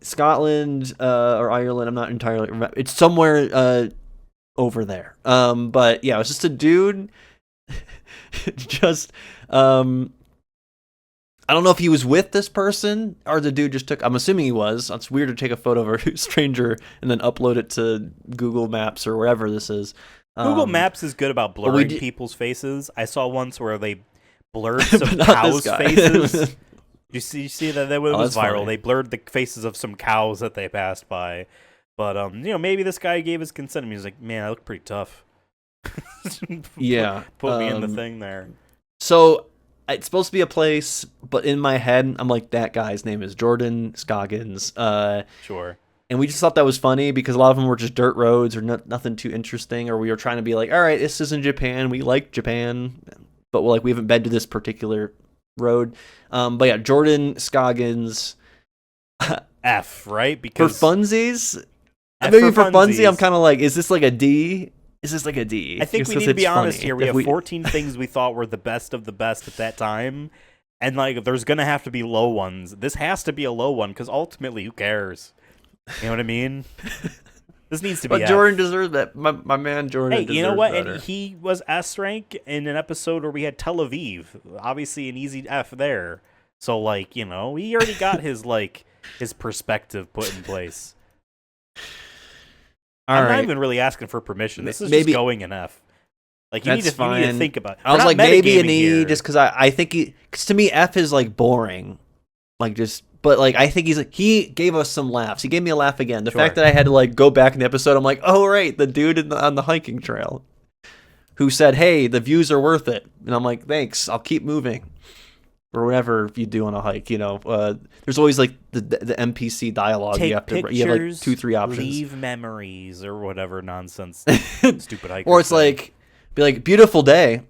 Scotland or Ireland, I'm not entirely remember. It's somewhere over there. But yeah, it was just a dude. Just I don't know if he was with this person or the dude just took. I'm assuming he was. It's weird to take a photo of a stranger and then upload it to Google Maps or wherever this is. Google Maps is good about blurring people's faces. I saw once where they blurred some cows' faces. You see that was that's viral. funny. They blurred the faces of some cows that they passed by. But maybe this guy gave his consent and he was like, "Man, I look pretty tough." Yeah. Put me in the thing there. So it's supposed to be a place, but in my head, I'm like, that guy's name is Jordan Scoggins. Sure. And we just thought that was funny because a lot of them were just dirt roads or nothing too interesting. Or we were trying to be like, all right, this is in Japan. We like Japan, but we haven't been to this particular road. But yeah, Jordan Scoggins. F, right? Because for funsies, F maybe for funsies, funsies. I'm kind of like, is this like a D? Is this like a D? I think we Because need to be it's honest funny. here. We have 14 things we thought were the best of the best at that time. And, like, there's going to have to be low ones. This has to be a low one because ultimately, who cares? You know what I mean? This needs to be But F. Jordan deserves that. My man Jordan deserves you know what? better. And he was S rank in an episode where we had Tel Aviv. Obviously, an easy F there. So, like, he already got his perspective put in place. I'm not even really asking for permission. This is just going an F. Like, you need to think about it. I was like, maybe an E, here. just because I think because to me F is like boring, like just. But like, I think he gave us some laughs. He gave me a laugh again. The fact that I had to like go back in the episode, I'm like, oh right, the dude on the hiking trail, who said, "Hey, the views are worth it," and I'm like, thanks, I'll keep moving, or whatever you do on a hike. There's always like the NPC dialogue. Take you have pictures, you have like 2-3 options. Leave memories or whatever nonsense. Stupid hikers. Or it's like, be like, beautiful day.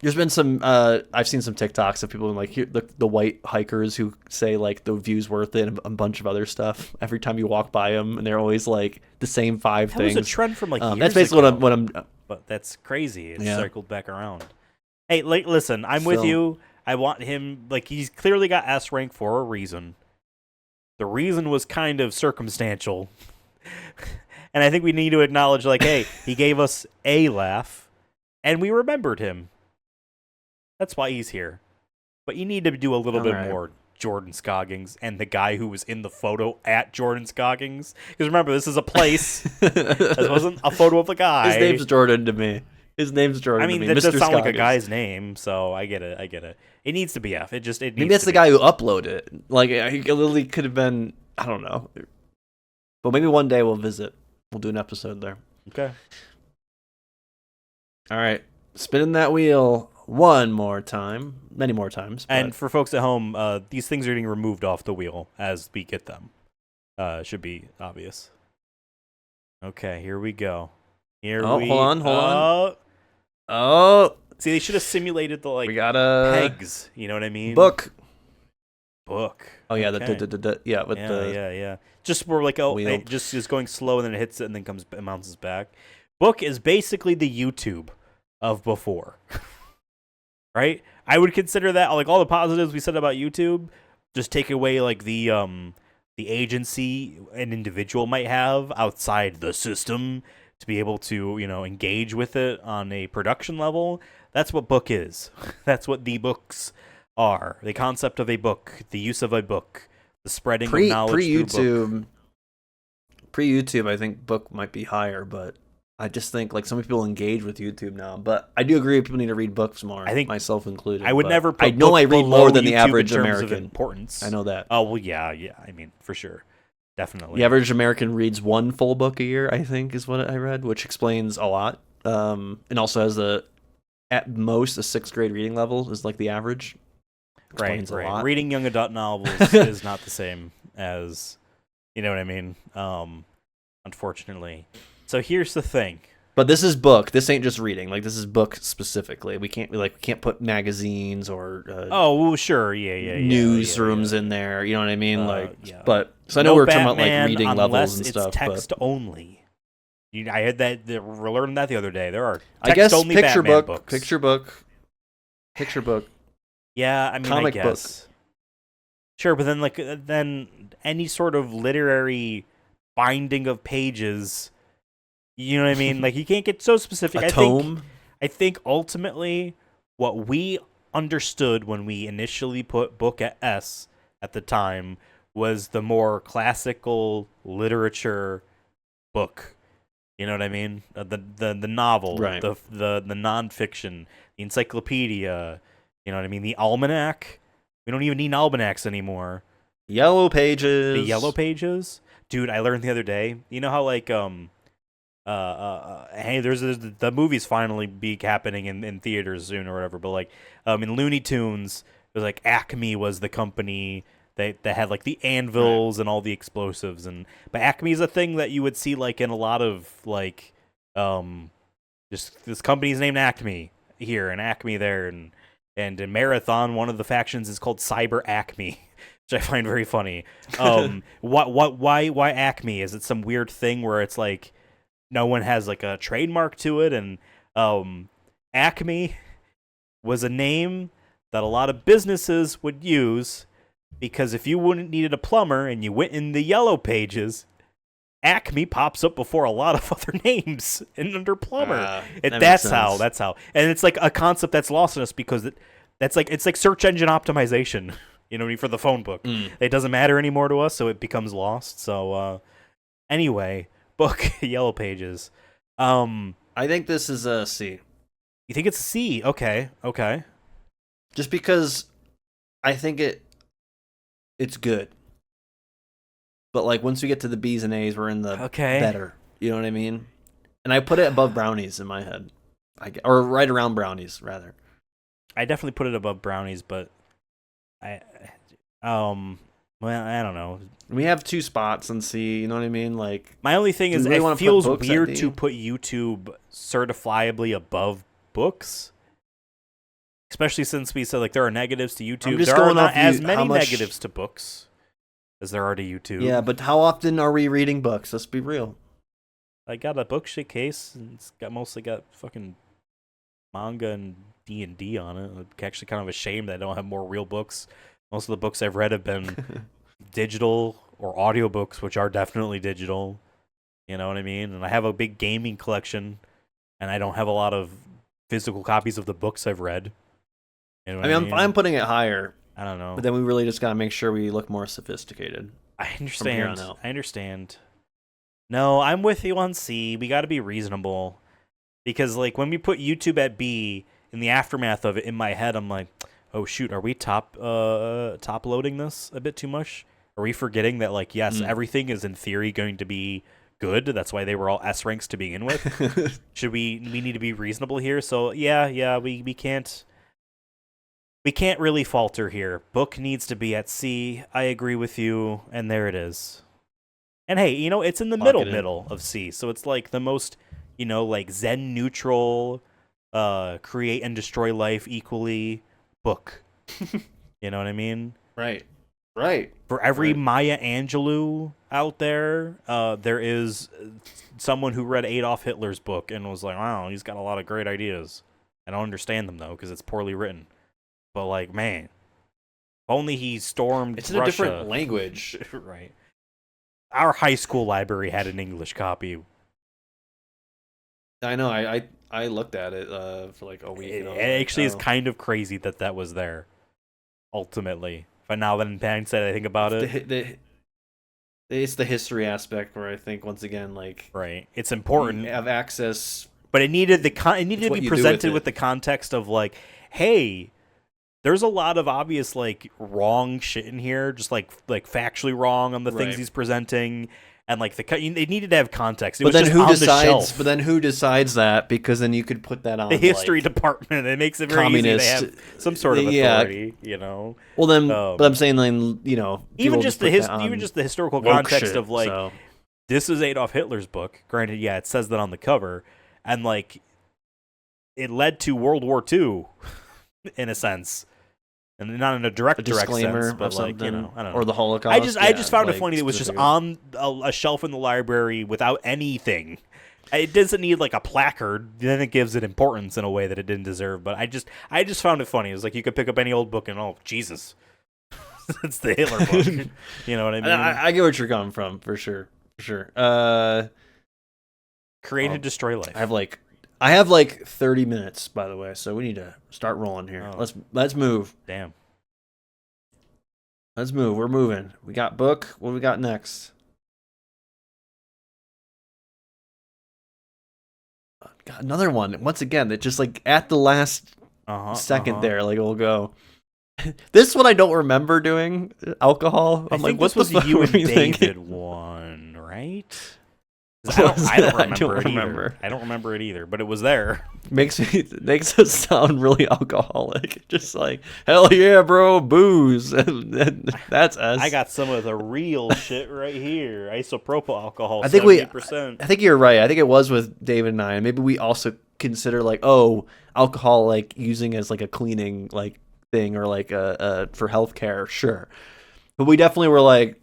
There's been some, I've seen some TikToks of people like the white hikers who say like the view's worth it and a bunch of other stuff every time you walk by them, and they're always like the same 5 things. That was a trend from like years that's basically ago. what I'm. But that's crazy. It's Yeah. circled back around. Hey, like, listen, I'm with you. I want him, like, he's clearly got S rank for a reason. The reason was kind of circumstantial. And I think we need to acknowledge, like, hey, he gave us a laugh, and we remembered him. That's why he's here. But you need to do a little bit more Jordan Scoggins and the guy who was in the photo at Jordan Scoggins. Because remember, this is a place. This wasn't a photo of a guy. His name's Jordan to me. His name's Jordan. I mean, to me. that Mr. does sound like a Scoggins. guy's name, so I get it. It needs to be F. It needs Maybe that's to the be. guy who uploaded it. Like, he literally could have been. I don't know. But maybe one day we'll visit. We'll do an episode there. Okay. All right. Spinning that wheel one more time. Many more times. And for folks at home, these things are getting removed off the wheel as we get them. Should be obvious. Okay, here we go. Hold on. Oh. See, they should have simulated the, like, We got a pegs. You know what I mean? book. Oh, yeah. Okay. Yeah. Just where, like, wheel. it just is going slow and then it hits it and then bounces back. Book is basically the YouTube of before. Right? I would consider that, like, all the positives we said about YouTube, just take away, like, the agency an individual might have outside the system to be able to, engage with it on a production level. That's what book is. That's what the books are. The concept of a book, the use of a book, the spreading of knowledge through book. Pre-YouTube, I think book might be higher, but I just think, like, some people engage with YouTube now. But I do agree people need to read books more, I think, myself included. I would never put I know I read more than the average in terms American. Of importance. I know that. Oh, well, yeah. I mean, for sure. Definitely. The average American reads 1 full book a year, I think, is what I read, which explains a lot. And also has at most a 6th grade reading level is like the average. Explains right. a lot. Reading young adult novels is not the same as, you know what I mean? Unfortunately. So here's the thing. But this is book. This ain't just reading. Like, this is book specifically. We can't put magazines or sure, newsrooms in there. You know what I mean? But so I know no we're Batman talking about like reading levels and it's stuff. Text only. I had that. We learned that the other day. There are I guess text-only picture Batman book, books. picture book. Yeah, I mean, comic I guess. Book. Sure, but then any sort of literary binding of pages. You know what I mean? Like, you can't get so specific. I think ultimately what we understood when we initially put book at S at the time was the more classical literature book. You know what I mean? The novel, right. the nonfiction, the encyclopedia. You know what I mean? The almanac. We don't even need almanacs anymore. Yellow pages. The yellow pages, dude. I learned the other day. You know how like hey, there's the movie's finally be happening in theaters soon or whatever. But like in Looney Tunes, it was like Acme was the company that had like the anvils and all the explosives, but Acme is a thing that you would see like in a lot of like just this company's named Acme here and Acme there, and in Marathon one of the factions is called Cyber Acme. Which I find very funny. Why Acme? Is it some weird thing where it's like no one has like a trademark to it? And Acme was a name that a lot of businesses would use because if you wouldn't needed a plumber and you went in the yellow pages, Acme pops up before a lot of other names and under plumber. That's how. And it's like a concept that's lost on us because it's like search engine optimization. You know, for the phone book. It doesn't matter anymore to us, so it becomes lost. So, anyway, book, Yellow Pages. I think this is a C. You think it's a C? Okay. Just because I think it's good. But, like, once we get to the B's and A's, we're in the better. You know what I mean? And I put it above brownies in my head. Or right around brownies, rather. I definitely put it above brownies, but... well, I don't know. We have 2 spots in C, you know what I mean? Like, my only thing is it feels weird to put YouTube certifiably above books. Especially since we said like there are negatives to YouTube. There are not as many negatives to books as there are to YouTube. Yeah, but how often are we reading books? Let's be real. I got a bookcase and it's mostly got fucking manga and D&D on it. I'm actually kind of ashamed that I don't have more real books. Most of the books I've read have been digital or audiobooks, which are definitely digital. You know what I mean? And I have a big gaming collection, and I don't have a lot of physical copies of the books I've read. You know what I mean? I'm putting it higher. I don't know. But then we really just got to make sure we look more sophisticated. I understand. No, I'm with you on C. We got to be reasonable. Because, like, when we put YouTube at B, in the aftermath of it, in my head, I'm like, oh, shoot, are we top loading this a bit too much? Are we forgetting that, like, yes, everything is in theory going to be good? That's why they were all S ranks to begin with. We need to be reasonable here. So, yeah, we can't really falter here. Book needs to be at C. I agree with you, and there it is. And hey, you know, it's in the middle of C, so it's like the most... You know, like Zen neutral, create and destroy life equally book. You know what I mean? Right. For every Maya Angelou out there, there is someone who read Adolf Hitler's book and was like, wow, he's got a lot of great ideas. I don't understand them, though, because it's poorly written. But, like, man, if only he stormed Russia. It's in a different language. Right. Our high school library had an English copy. I know. I looked at it for like a week. It actually is kind of crazy that was there. Ultimately, but now that in hindsight I think about it's the history aspect where I think once again like it's important to have access, but it needed to be presented with the context of like, hey, there's a lot of obvious like wrong shit in here, just like factually wrong on the things he's presenting. And like they needed to have context. But then who decides that? Because then you could put that on the history department. It makes it very easy to have some sort of authority. You know. Well then, but I'm saying then you know even just the historical context of like this is Adolf Hitler's book. Granted, yeah, it says that on the cover, and like it led to World War II in a sense. And not in a direct sense, but like, you know, I don't know. Or the Holocaust. I just found it funny that it was just on a shelf in the library without anything. It doesn't need like a placard. Then it gives it importance in a way that it didn't deserve. But I just found it funny. It was like you could pick up any old book and oh Jesus, it's the Hitler book. You know what I mean? I get what you're coming from for sure. Create and destroy life. I have like 30 minutes, by the way, so we need to start rolling here. Oh. Let's move. Damn. Let's move. We're moving. We got book. What do we got next? Got another one. Once again, that just like at the last second there, like it'll go. This is what I don't remember doing. Alcohol. I'm like, what the fuck you were and we David thinking? one, right? Was I it? don't I remember don't it remember. either. I don't remember it either, but it was there. Makes us sound really alcoholic. Just like, hell yeah, bro, booze. That's us. I got some of the real shit right here. Isopropyl alcohol, I think 70%. I think you're right. I think it was with David and I. And maybe we also consider like, oh, alcohol like using as like a cleaning like thing or like for healthcare, sure. But we definitely were like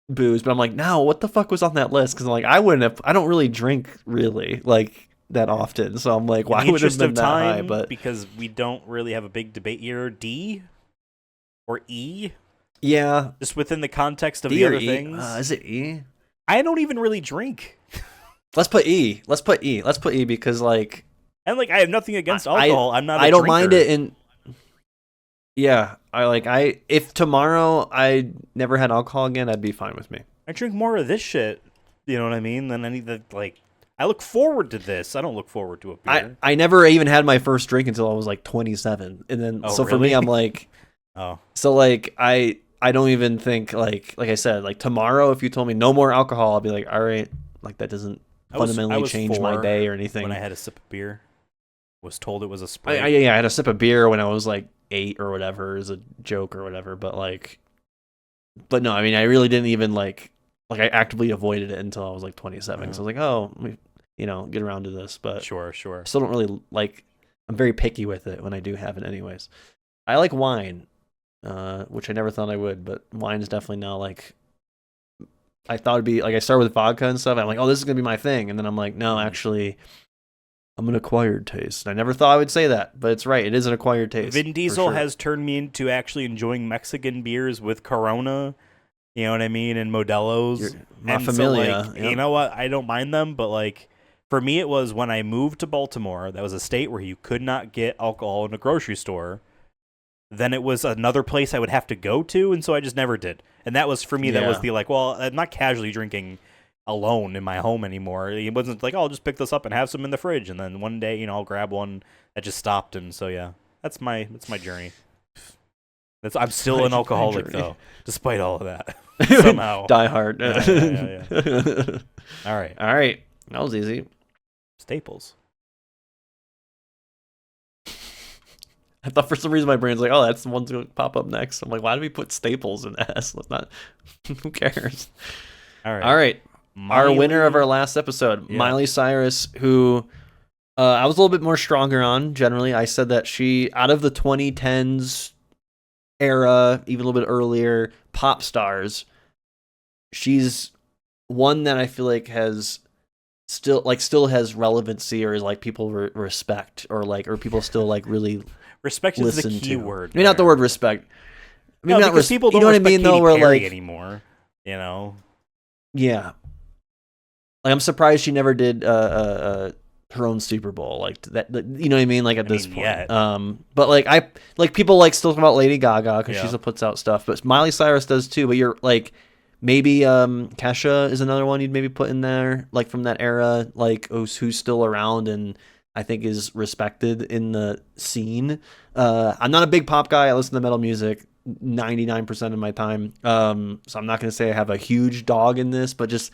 booze. But I'm like, no, what the fuck was on that list? Because I'm like, I don't really drink really like that often. So I'm like, why would it have been that high? But because we don't really have a big debate here, D or E. Yeah, just within the context of D the or other E? things. Is it E? I don't even really drink. Let's put E. Let's put E because like, and like I have nothing against alcohol. I'm not. I don't drinker. mind it in. Yeah, if tomorrow I never had alcohol again, that'd be fine with me. I drink more of this shit. You know what I mean? Than any that like. I look forward to this. I don't look forward to a beer. I never even had my first drink until I was like 27, and then so for me I'm like, so like I don't even think like I said like tomorrow if you told me no more alcohol I'll be like all right, like that doesn't fundamentally change my day or anything. When I had a sip of beer, was told it was a Sprite. I had a sip of beer when I was like 8 or whatever as a joke or whatever, but no, I mean I really didn't even like I actively avoided it until I was like 27. So I was like, oh, let me, get around to this. But sure. I still don't really like. I'm very picky with it when I do have it, anyways. I like wine, which I never thought I would, but wine is definitely now like. I thought it'd be like I started with vodka and stuff. I'm like, oh, this is gonna be my thing, and then I'm like, no, actually, I'm an acquired taste. And I never thought I would say that, but it's right. It is an acquired taste. Vin Diesel has turned me into actually enjoying Mexican beers with Corona. You know what I mean? And Modelo's. My familia. So, like, you know what? I don't mind them, but like for me, it was when I moved to Baltimore. That was a state where you could not get alcohol in a grocery store. Then it was another place I would have to go to, and so I just never did. And that was for me. That was the like, well, I'm not casually drinking alone in my home anymore. It wasn't like, oh, I'll just pick this up and have some in the fridge, and then one day, I'll grab one. That just stopped, and so yeah, that's my journey. I'm still an alcoholic though, despite all of that. Somehow, die hard. Yeah. All right, that was easy. Staples. I thought for some reason my brain's like, oh, that's the one's going to pop up next. I'm like, why do we put Staples in S? Let's not. Who cares? All right. Our winner of our last episode, Miley Cyrus, who I was a little bit more stronger on. Generally, I said that she, out of the 2010s era, even a little bit earlier, pop stars, she's one that I feel like has still has relevancy or is like people respect or people still like really. Respect is the key word. I mean, not the word respect. I mean, no, because people don't respect Katy Perry anymore. Yeah. Like I'm surprised she never did her own Super Bowl like that. You know what I mean? Like at this point. Yet. But like people like still talk about Lady Gaga because she still puts out stuff. But Miley Cyrus does too. But you're like maybe Kesha is another one you'd maybe put in there like from that era like who's still around and. I think is respected in the scene. I'm not a big pop guy. I listen to metal music 99% of my time. So I'm not going to say I have a huge dog in this, but just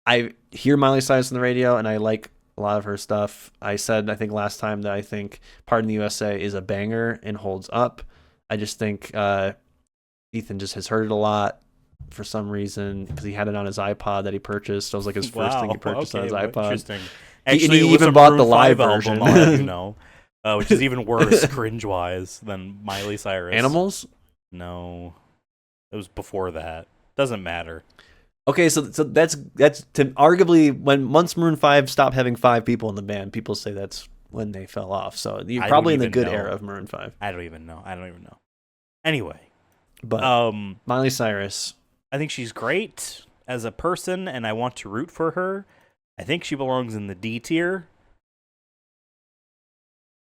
I hear Miley Cyrus on the radio and I like a lot of her stuff. I said, I think last time that I think Pardon the USA is a banger and holds up. I just think Ethan just has heard it a lot for some reason because he had it on his iPod that he purchased. So it was like his first thing he purchased on his iPod. Interesting. Actually, he even bought the live version, which is even worse, cringe-wise, than Miley Cyrus. Animals? No, it was before that. Doesn't matter. Okay, so that's to arguably once Maroon 5 stopped having 5 people in the band, people say that's when they fell off. So you're probably in the good era of Maroon 5. I don't even know. Anyway, but Miley Cyrus, I think she's great as a person, and I want to root for her. I think she belongs in the D tier.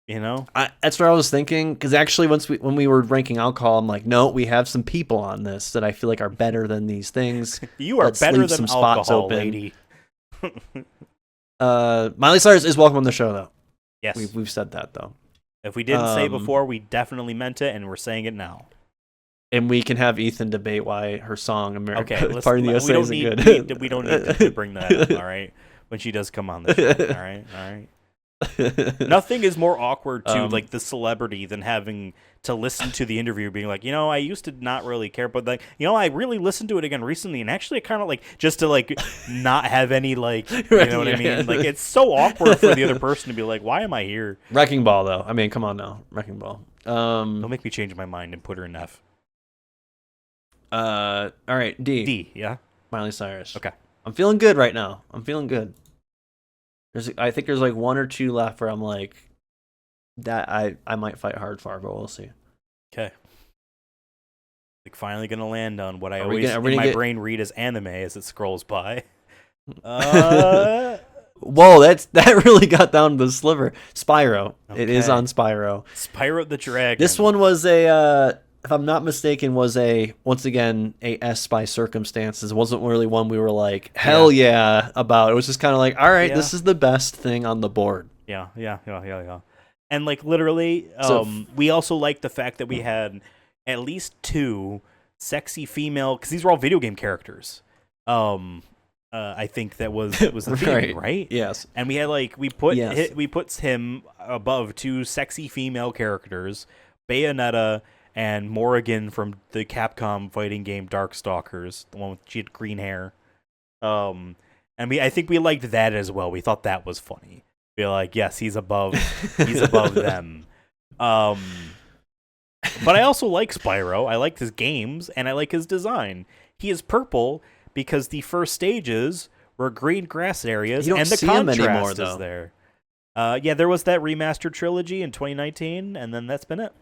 That's what I was thinking. Because actually, when we were ranking alcohol, I'm like, no, we have some people on this that I feel like are better than these things. You are better than alcohol, lady. Miley Cyrus is welcome on the show, though. Yes, we've said that though. If we didn't say before, we definitely meant it, and we're saying it now. And we can have Ethan debate why her song "America" Okay, part of the USA isn't good. We don't need to bring that up. All right, when she does come on the show. All right. Nothing is more awkward to like the celebrity than having to listen to the interview being like, I used to not really care, but like, I really listened to it again recently, and actually it kind of like just to like not have any like, you know what I mean? Like it's so awkward for the other person to be like, why am I here? Wrecking Ball though. I mean, come on now, Wrecking Ball. Don't make me change my mind and put her in F. All right, D, yeah. Miley Cyrus. Okay. I'm feeling good right now. I'm feeling good. I think there's like one or two left where I'm like, that I might fight hard for, but we'll see. Okay. Like finally gonna land on what I always in my brain read as anime as it scrolls by. Whoa, that really got down to the sliver. Spyro. Okay. It is on Spyro. Spyro the Dragon. This one was if I'm not mistaken, was once again a S by circumstances. It wasn't really one we were like, hell yeah about. It was just kind of like, all right, this is the best thing on the board. Yeah. And like literally, we also liked the fact that we had at least 2 sexy female, because these were all video game characters. I think that was the theme, right? Yes. And we had like we put him above 2 sexy female characters, Bayonetta and Morrigan from the Capcom fighting game Darkstalkers, the one with she had green hair. And I think we liked that as well. We thought that was funny. Be like, yes, he's above them. But I also like Spyro. I like his games and I like his design. He is purple because the first stages were green grass areas and the contrast is there. There was that remastered trilogy in 2019, and then that's been it.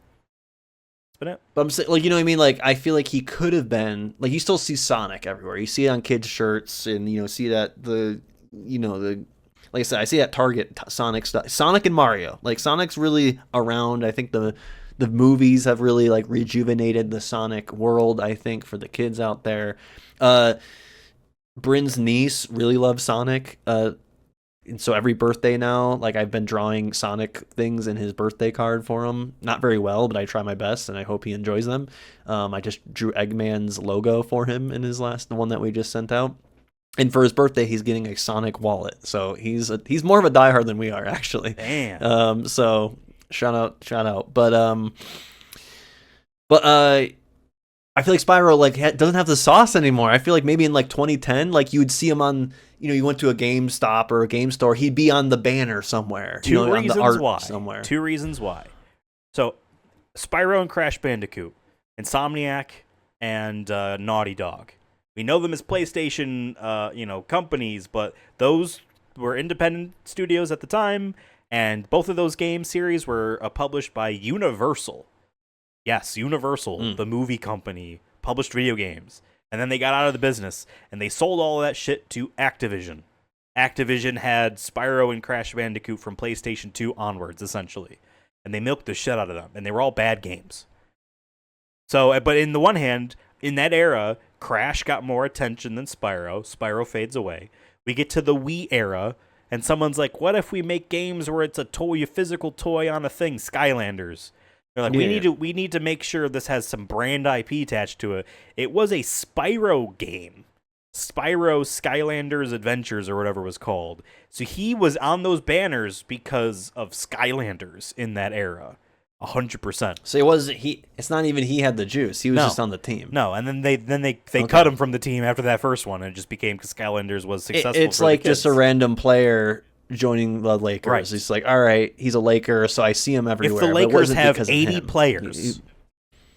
But I'm saying, like, you know what I mean? Like, I feel like he could have been, like, you still see Sonic everywhere. You see it on kids' shirts, and, see that like I said, I see that Target Sonic stuff. Sonic and Mario. Like, Sonic's really around. I think the movies have really, like, rejuvenated the Sonic world, I think, for the kids out there. Bryn's niece really loves Sonic. And so every birthday now, like, I've been drawing Sonic things in his birthday card for him. Not very well, but I try my best, and I hope he enjoys them. I just drew Eggman's logo for him in the one that we just sent out. And for his birthday, he's getting a Sonic wallet. So he's more of a diehard than we are, actually. Damn. So shout out. But I feel like Spyro doesn't have the sauce anymore. I feel like maybe in like 2010, like you would see him on, you went to a GameStop or a game store, he'd be on the banner somewhere. Two reasons on the art why. Somewhere. 2 reasons why. So Spyro and Crash Bandicoot, Insomniac, and Naughty Dog. We know them as PlayStation, companies, but those were independent studios at the time, and both of those game series were published by Universal. Yes, Universal, the movie company, published video games. And then they got out of the business, and they sold all of that shit to Activision. Activision had Spyro and Crash Bandicoot from PlayStation 2 onwards, essentially. And they milked the shit out of them, and they were all bad games. So, but in the one hand, in that era, Crash got more attention than Spyro. Spyro fades away. We get to the Wii era, and someone's like, what if we make games where it's a physical toy on a thing, Skylanders? They're like, we need to make sure this has some brand IP attached to it. It was a Spyro game. Spyro Skylanders Adventures or whatever it was called. So he was on those banners because of Skylanders in that era. 100%. So it's not even he had the juice. He was just on the team. No, and then they cut him from the team after that first one, and it just became because Skylanders was successful. It's like just a random player joining the Lakers. Right. It's like, all right, he's a Laker, so I see him everywhere. If the Lakers have 80 players,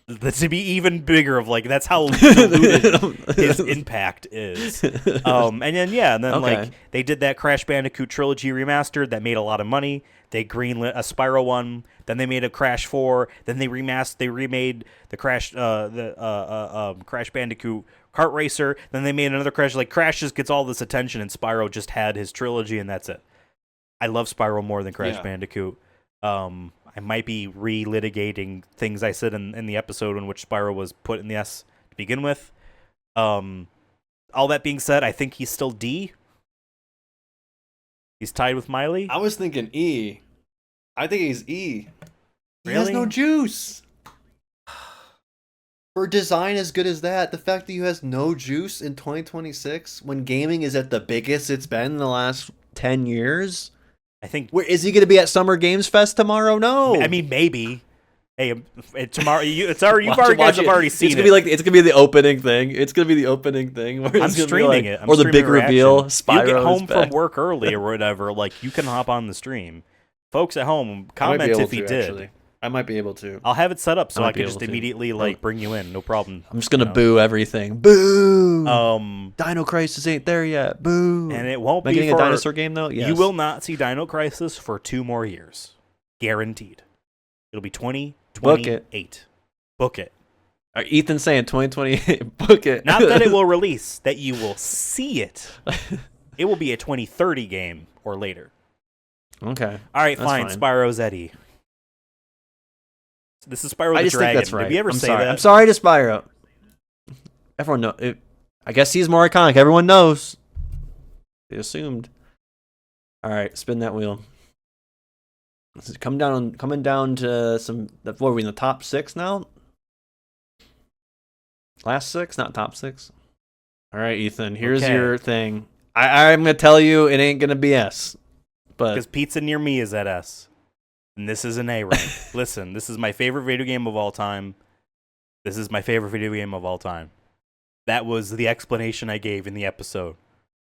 to be even bigger of like that's how diluted his impact is. And then they did that Crash Bandicoot trilogy remastered that made a lot of money. They greenlit a Spyro one, then they made a Crash 4, then they remade the Crash Crash Bandicoot Kart Racer, then they made another Crash. Like Crash just gets all this attention, and Spyro just had his trilogy, and that's it. I love Spyro more than Crash Bandicoot. I might be relitigating things I said in the episode in which Spyro was put in the S to begin with. All that being said, I think he's still D. He's tied with Miley. I was thinking E. I think he's E. He has no Really? juice. For design as good as that, the fact that he has no juice in 2026 when gaming is at the biggest it's been in the last 10 years. I think. Where is he going to be at Summer Games Fest tomorrow? No. I mean, maybe. Hey, tomorrow. It's already. You guys have already seen it. It's gonna be like it's gonna be the opening thing. It's gonna be the opening thing. Where I'm it's gonna streaming be like, it. I'm or the streaming big reveal. Spyro you get home from back. work early or whatever. Like you can hop on the stream. Folks at home, I might be comment able if he to, did. actually. I might be able to. I'll have it set up so I I might be can able just to. immediately like bring you in. No problem. I'm just gonna You know? boo everything. Boo. Dino Crisis ain't there yet. Boo. And it won't Am I be getting for a dinosaur game though? Yes. You will not see Dino Crisis for 2 more years, guaranteed. It'll be 2028. Book it. Ethan's saying 2028. Book it. Not that it will release, that you will see it. It will be a 2030 game or later. Okay. All right, That's fine. fine. Spyro Zeddy. This is Spyro I the just Dragon. think that's right. Did we ever I'm say sorry. that? I'm sorry to Spyro. Everyone knows. I guess he's more iconic. Everyone knows. They assumed. All right, spin that wheel. This is coming down to some. What are we in the top 6 now? Last 6, not top 6. All right, Ethan. Here's Okay. your thing. I'm gonna tell you, it ain't gonna be S. But Because pizza near me is at S. And this is an A rank. Listen, this is my favorite video game of all time. This is my favorite video game of all time. That was the explanation I gave in the episode.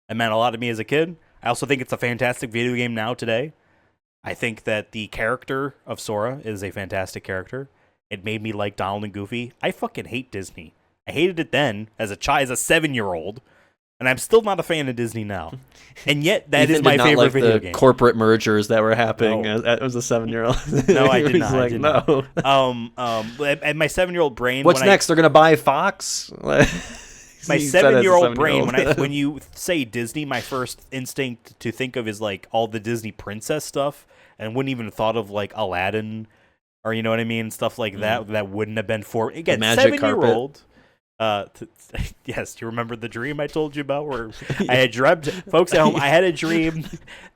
It meant a lot to me as a kid. I also think it's a fantastic video game now today. I think that the character of Sora is a fantastic character. It made me like Donald and Goofy. I fucking hate Disney. I hated it then as a child, as a 7-year-old. And I'm still not a fan of Disney now. And yet, that Ethan is my did not favorite like video the game. corporate mergers that were happening. No. As a 7-year-old. No, I He did was not. I like, did no. not. And my 7-year-old brain. What's when next? They're gonna buy Fox. My He said as a 7-year-old brain. 7-year-old. When you say Disney, my first instinct to think of is like all the Disney princess stuff, and wouldn't even have thought of like Aladdin, or you know what I mean, stuff like that. That wouldn't have been for again Magic 7-year-old. Yes, do you remember the dream I told you about where I had dreamt, folks at home, I had a dream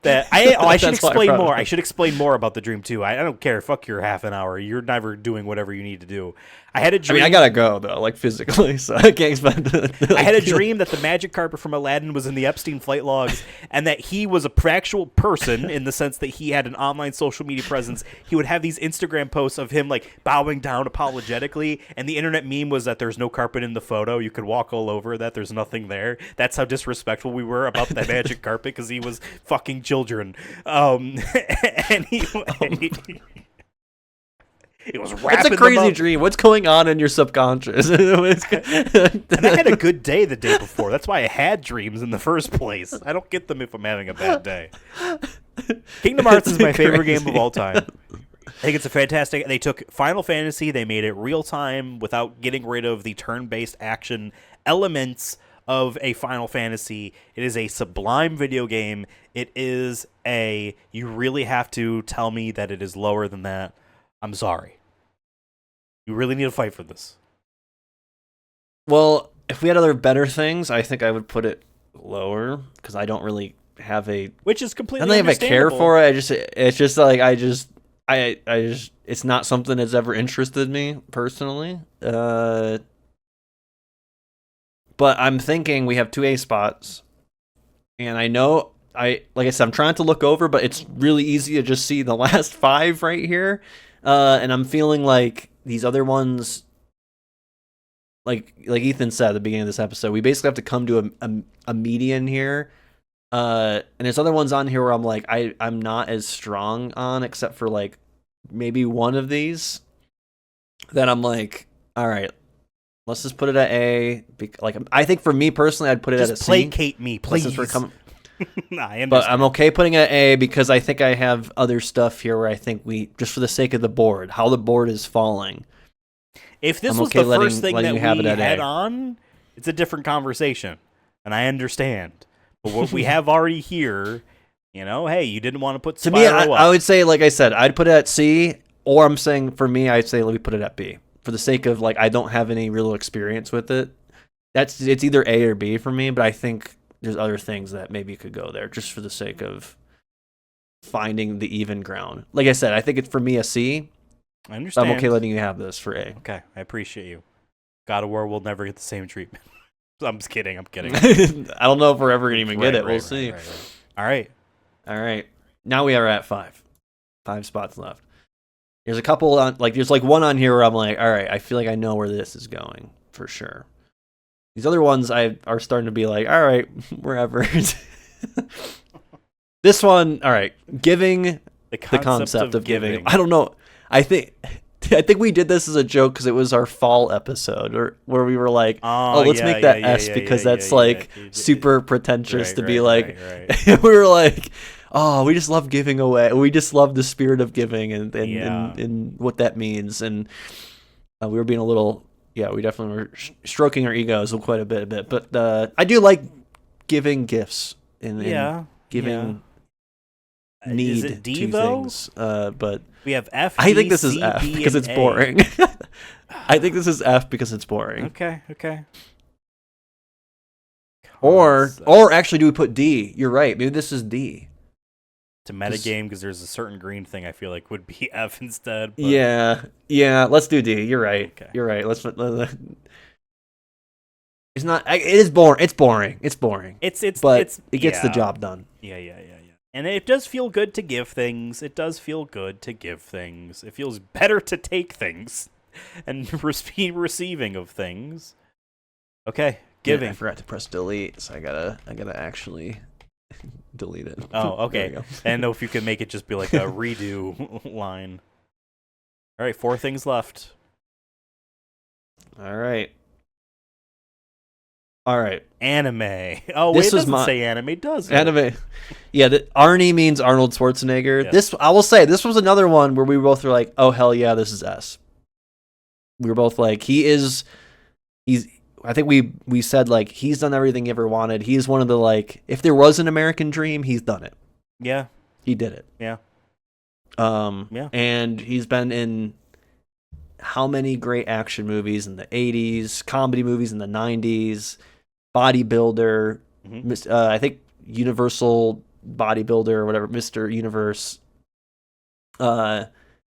that I should That's why I explain brought more. it. I should explain more about the dream too. I don't care. Fuck your half an hour. You're never doing whatever you need to do. I had a I dream. mean, I gotta go though, like physically, so I can't expect. I had a dream that the magic carpet from Aladdin was in the Epstein flight logs, and that he was a actual person in the sense that he had an online social media presence. He would have these Instagram posts of him like bowing down apologetically, and the internet meme was that there's no carpet in the photo. You could walk all over that. There's nothing there. That's how disrespectful we were about that magic carpet because he was fucking children. And he it was wrapping It's a them crazy up. dream. What's going on in your subconscious? And I had a good day the day before. That's why I had dreams in the first place. I don't get them if I'm having a bad day. Kingdom Hearts is my favorite game of all time. I think it's a fantastic. They took Final Fantasy, they made it real time without getting rid of the turn-based action elements of a Final Fantasy. It is a sublime video game. It is a. You really have to tell me that it is lower than that. I'm sorry. You really need to fight for this. Well, if we had other better things, I think I would put it lower because I don't really have a. Which is completely I don't think I care understandable. for it. It's just like I just, it's not something that's ever interested me personally. But I'm thinking we have 2 A spots, and I know like I said, I'm trying to look over, but it's really easy to just see the last 5 right here. And I'm feeling like these other ones, like Ethan said at the beginning of this episode, we basically have to come to a median here. And there's other ones on here where I'm like, I'm not as strong on, except for like maybe one of these that I'm like, all right, let's just put it at A. Like, I think for me personally, I'd put it Just at a C. placate me, But please. since we're coming, Nah, I understand. but I'm okay putting it at A because I think I have other stuff here where I think we, just for the sake of the board, how the board is falling. If this I'm was okay the first thing letting that you have we it at had A. on, it's a different conversation, and I understand. But what we have already here, hey, you didn't want to put To Spyro me, up. I would say, like I said, I'd put it at C, or I'm saying for me, I'd say let me put it at B for the sake of like I don't have any real experience with it. It's either A or B for me, but I think there's other things that maybe could go there just for the sake of finding the even ground. Like I said, I think it's for me a C, I understand. I'm okay letting you have this for A. Okay, I appreciate you. God of War will never get the same treatment. I'm just kidding. I'm kidding. I don't know if we're ever gonna even get it. We'll see. All right. Now we are at 5. 5 spots left. There's a couple on, like, there's like one on here where I'm like, all right, I feel like I know where this is going for sure. These other ones are starting to be like, all right, wherever. This one, all right, giving, the concept of giving. I don't know. I think we did this as a joke because it was our fall episode, or where we were like, let's make that S because that's super pretentious to be like. We were like, we just love giving away. We just love the spirit of giving and what that means. And we were being a little, we definitely were stroking our egos quite a bit. But I do like giving gifts and giving need is it D, to though? things. But we have F. I think this is F because it's boring. I think this is F because it's boring. Okay. Or actually, do we put D? You're right. Maybe this is D. To metagame because there's a certain green thing I feel like would be F instead. But... Yeah. Let's do D. You're right. Okay. You're right. It's not. It is boring. It's boring. But it gets the job done. Yeah. And it does feel good to give things. It feels better to take things and receiving of things. Okay, giving. I forgot to press delete, so I gotta actually delete it. Oh, okay. I don't know if you can make it just be like a redo line. All right, 4 things left. All right. Anime. Oh, wait, it doesn't say anime, does it? Anime. Yeah, Arnie means Arnold Schwarzenegger. Yes. This, I will say, this was another one where we both were like, oh, hell yeah, this is S. We were both like, I think we said, like, he's done everything he ever wanted. He's one of the, like, if there was an American dream, he's done it. Yeah. He did it. Yeah. And he's been in how many great action movies in the 80s, comedy movies in the 90s, bodybuilder, I think Universal Bodybuilder or whatever, Mr. Universe,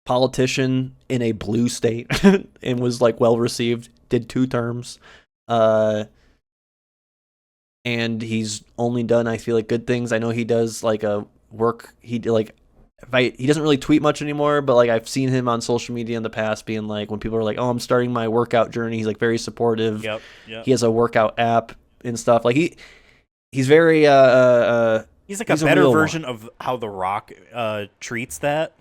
politician in a blue state and was like well received, did 2 terms. And he's only done, I feel like, good things. I know he does like a work, he doesn't really tweet much anymore, but like I've seen him on social media in the past being like, when people are like, oh, I'm starting my workout journey, he's like very supportive. Yep. He has a workout app and stuff. Like he's very he's like a better version of how The Rock treats that.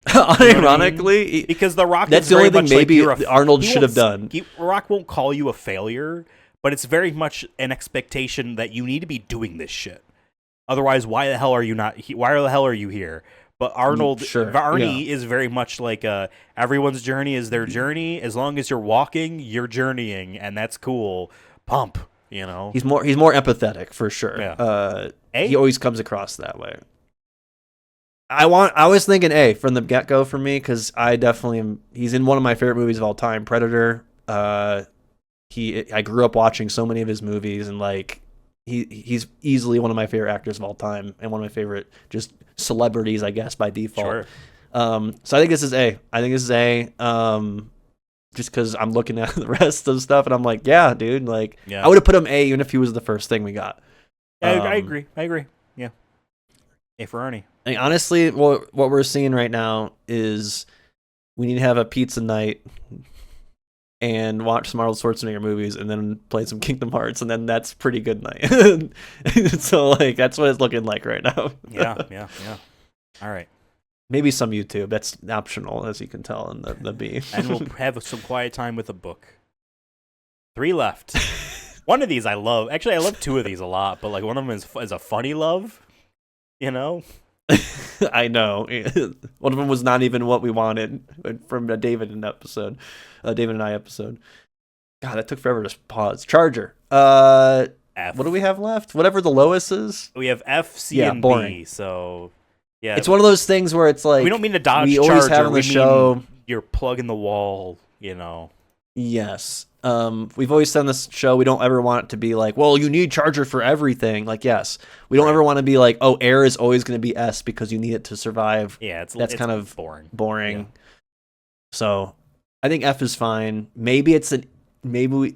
Unironically, I mean? Because The Rock that's is the only very thing much maybe like Arnold should have done. Rock won't call you a failure, but it's very much an expectation that you need to be doing this shit. Otherwise, why the hell are you not? Why the hell are you here? But Arnie is very much like everyone's journey is their journey. As long as you're walking, you're journeying, and that's cool. Pump, you know. He's more empathetic for sure. Yeah. He always comes across that way. I was thinking A from the get go for me because I definitely am. He's in one of my favorite movies of all time, Predator. I grew up watching so many of his movies, and like he's easily one of my favorite actors of all time, and one of my favorite just celebrities, I guess, by default. Sure. So I think this is A. Just because I'm looking at the rest of the stuff, and I'm like, yeah, dude. Like, I would have put him A even if he was the first thing we got. I agree. Yeah. A for Arnie. I mean, honestly, what we're seeing right now is we need to have a pizza night and watch some Arnold Schwarzenegger movies and then play some Kingdom Hearts, and then that's pretty good night. So, like, that's what it's looking like right now. Yeah. All right. Maybe some YouTube. That's optional, as you can tell in the B. And we'll have some quiet time with a book. 3 left. One of these I love. Actually, I love 2 of these a lot, but like one of them is a funny love, you know? I know. One of them was not even what we wanted from a David and I episode. God, that took forever to pause. Charger. F. What do we have left? Whatever the lowest is. We have F, C, and boring. B. So, yeah. It's one of those things where it's like, we don't mean to dodge we Charger. Always have on the show. You're plug in the wall, you know. Yes. We've always done this show. We don't ever want it to be like, well, you need Charger for everything. Like, yes. We don't ever want to be like, oh, air is always going to be S because you need it to survive. Yeah, it's kind of boring. Yeah. So I think F is fine. Maybe we.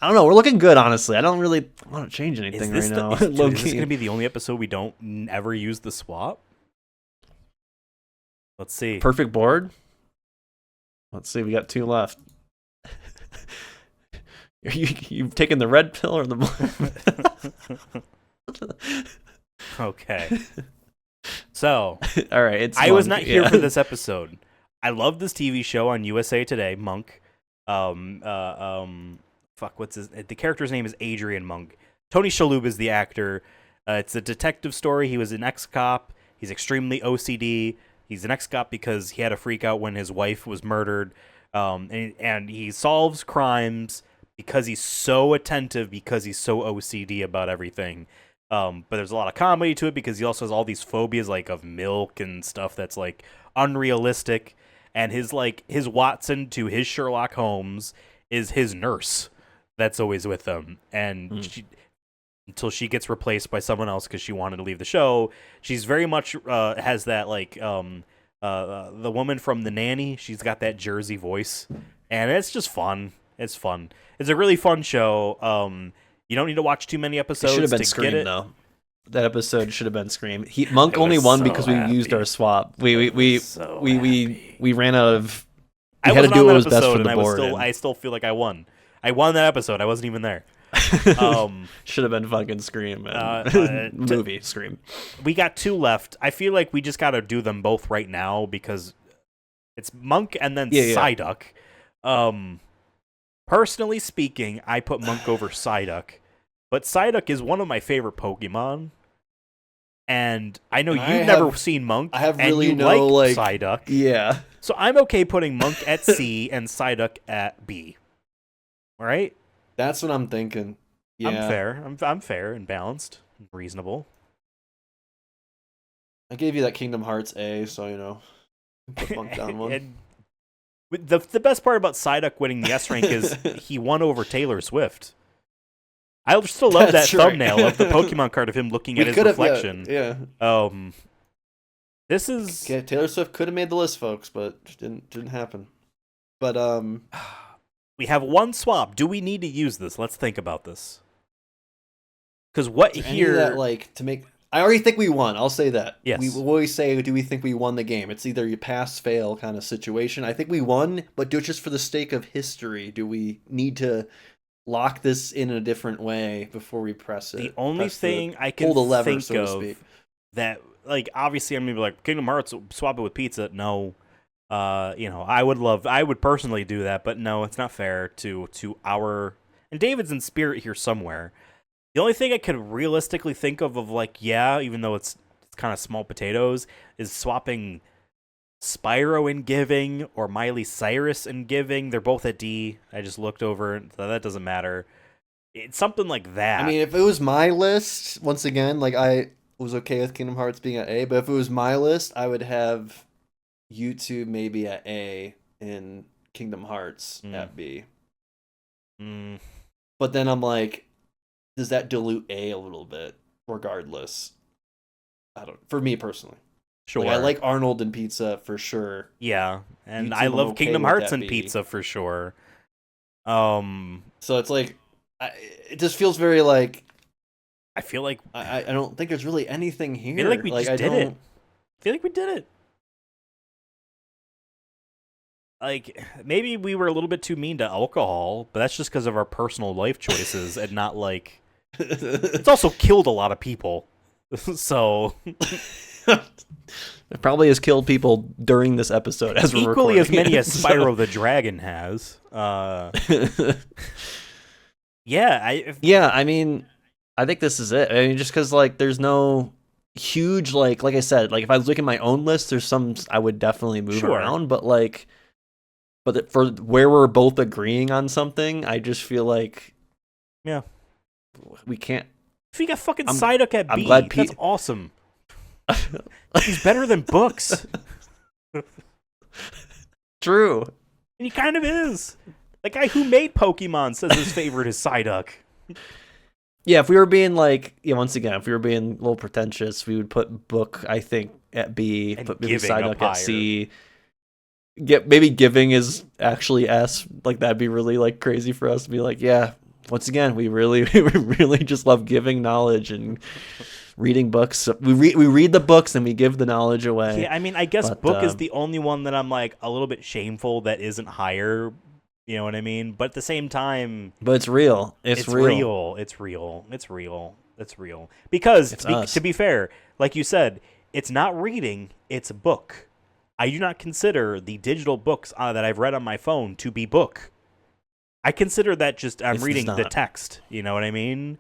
I don't know. We're looking good, honestly. I don't really want to change anything right now. Is this going to be the only episode we don't ever use the swap? Let's see. Perfect board. Let's see. We got 2 left. You've taken the red pill or the blue? Okay. So, all right. I was not here for this episode. I love this TV show on USA Today, Monk. What's the character's name is Adrian Monk. Tony Shalhoub is the actor. It's a detective story. He was an ex-cop. He's extremely OCD. He's an ex-cop because he had a freak out when his wife was murdered. And he solves crimes because he's so attentive, because he's so OCD about everything. But there's a lot of comedy to it because he also has all these phobias like of milk and stuff that's like unrealistic. And his Watson to his Sherlock Holmes is his nurse that's always with them. And until she gets replaced by someone else because she wanted to leave the show, she's very much has that the woman from The Nanny. She's got that Jersey voice, and it's just fun. It's fun. It's a really fun show. You don't need to watch too many episodes. It should have been Scream, though. That episode should have been Scream. Monk only won because we used our swap. We ran out of. We had to do what was best for the board. I still feel like I won. I won that episode. I wasn't even there. Should have been fucking Scream. Movie Scream. We got 2 left. I feel like we just got to do them both right now because it's Monk and then Psyduck. Personally speaking, I put Monk over Psyduck, but Psyduck is one of my favorite Pokemon. And I know you've never seen Monk. I have really and you like Psyduck. Yeah. So I'm okay putting Monk at C and Psyduck at B. All right? That's what I'm thinking. Yeah. I'm fair. I'm fair and balanced and reasonable. I gave you that Kingdom Hearts A, so put Monk down one. And the best part about Psyduck winning the S rank is he won over Taylor Swift. I still love that thumbnail of the Pokemon card of him looking at his reflection. Yeah. This is Taylor Swift could have made the list, folks, but didn't happen. But we have 1 swap. Do we need to use this? Let's think about this. Because to make. I already think we won. I'll say that. Yes. We always say, do we think we won the game? It's either you pass, fail kind of situation. I think we won, but do it just for the sake of history. Do we need to lock this in a different way before we press it? The only thing I can pull the lever, think so to of speak. that, obviously I'm going to be like, Kingdom Hearts, swap it with pizza. No. I would personally do that, but no, it's not fair to our, and David's in spirit here somewhere. The only thing I could realistically think of even though it's kind of small potatoes, is swapping Spyro in Giving or Miley Cyrus in Giving. They're both at D. I just looked over, so that doesn't matter. It's something like that. I mean, if it was my list, once again, I was okay with Kingdom Hearts being at A, but if it was my list, I would have YouTube maybe at A and Kingdom Hearts at B. But then I'm like, does that dilute A little bit? Regardless, for me personally. Sure. I like Arnold and pizza for sure. Yeah, and YouTube, I love okay Kingdom Hearts and B. pizza for sure. So it's it just feels very I feel like I don't think there's really anything here. I feel like we just did it. I feel like we did it. Maybe we were a little bit too mean to alcohol, but that's just because of our personal life choices and not it's also killed a lot of people. So it probably has killed people during this episode as we're equally recording as many it, as Spyro the Dragon has. I mean, I think this is it. I mean, just because there's no huge like I said, if I was looking at my own list, there's some I would definitely move around, but for where we're both agreeing on something, I just feel we can't. If you got fucking Psyduck at B, I'm glad that's awesome. He's better than Books. True. And he kind of is. The guy who made Pokemon says his favorite is Psyduck. Yeah, if we were being once again, if we were being a little pretentious, we would put Book, I think, at B, and put maybe Psyduck at C. maybe giving is actually S. Like that'd be really like crazy for us to be like, yeah. Once again, we really just love giving knowledge and reading books. We read the books and we give the knowledge away. Yeah, I mean, I guess book is the only one that I'm like a little bit shameful that isn't higher. You know what I mean? But at the same time, but it's real. It's real. It's real. Because to be fair, like you said, it's not reading; it's a book. I do not consider the digital books that I've read on my phone to be book. I consider that just I'm reading the text. You know what I mean?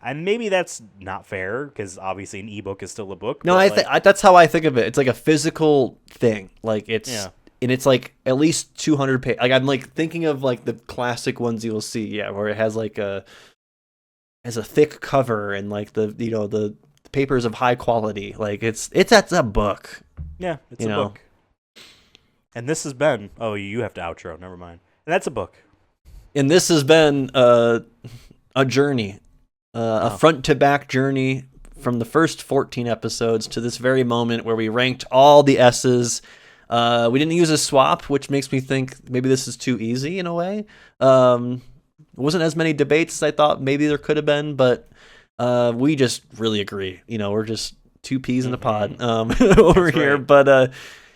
And maybe that's not fair because obviously an ebook is still a book. No, that's how I think of it. It's like a physical thing. Like it's and it's like at least 200 pages. Like I'm like thinking of like the classic ones you'll see, where it has like a thick cover and like the paper's of high quality. Like that's a book. Yeah, it's a book. And this has been you have to outro. Never mind. And that's a book. And this has been a journey, a front to back journey from the first 14 episodes to this very moment where we ranked all the S's. We didn't use a swap, which makes me think maybe this is too easy in a way. It wasn't as many debates as I thought maybe there could have been, but we just really agree. We're just two peas in a pod over here. Right. But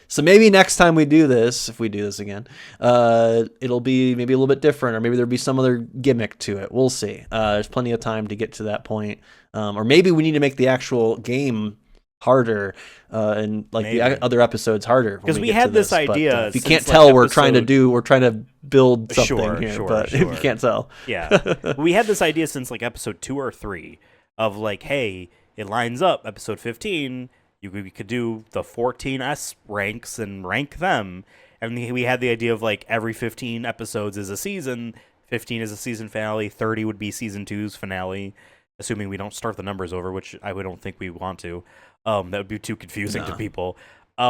so maybe next time we do this, if we do this again, it'll be maybe a little bit different, or maybe there'll be some other gimmick to it. We'll see. There's plenty of time to get to that point. Or maybe we need to make the actual game harder and like the other episodes harder. Because we had this idea. But, if you can't tell, we're trying to build something here. But if you can't tell. Yeah. We had this idea since like episode 2 or 3 of like, hey, it lines up. Episode 15, we could do the 14 S ranks and rank them. And we had the idea of like every 15 episodes is a season. 15 is a season finale. 30 would be season 2's finale, assuming we don't start the numbers over, which I don't think we want to. That would be too confusing to people. You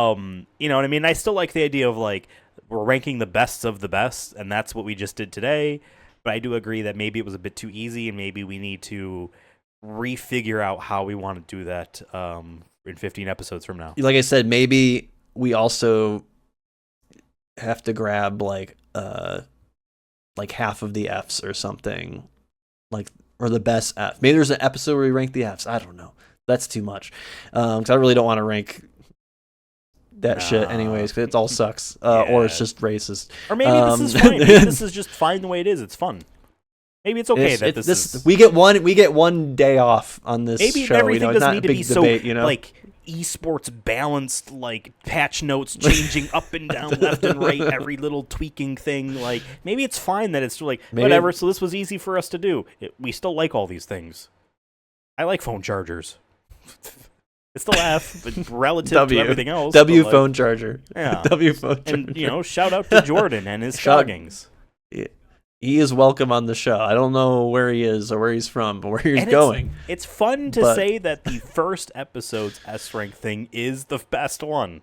know what I mean? I still like the idea of like we're ranking the best of the best, and that's what we just did today. But I do agree that maybe it was a bit too easy, and maybe we need to refigure out how we want to do that in 15 episodes from now. Like I said, maybe we also have to grab like half of the Fs or something, or the best F. Maybe there's an episode where we rank the Fs. I don't know. That's too much. Because I really don't want to rank that shit anyways, because it all sucks. Or it's just racist. Or maybe this is fine. Maybe this is just fine the way it is. It's fun. Maybe it's okay that this is... We get one day off on this maybe show. Everything doesn't need to be debate, so like esports balanced, like patch notes changing up and down, left and right, every little tweaking thing. Like maybe it's fine that it's like whatever. So this was easy for us to do. We still like all these things. I like phone chargers. It's still F, but relative to everything else. Phone charger. Yeah. Phone charger. And shout out to Jordan and his stockings. He is welcome on the show. I don't know where he is or where he's from, but where he's going. It's fun to say that the first episode's S rank thing is the best one.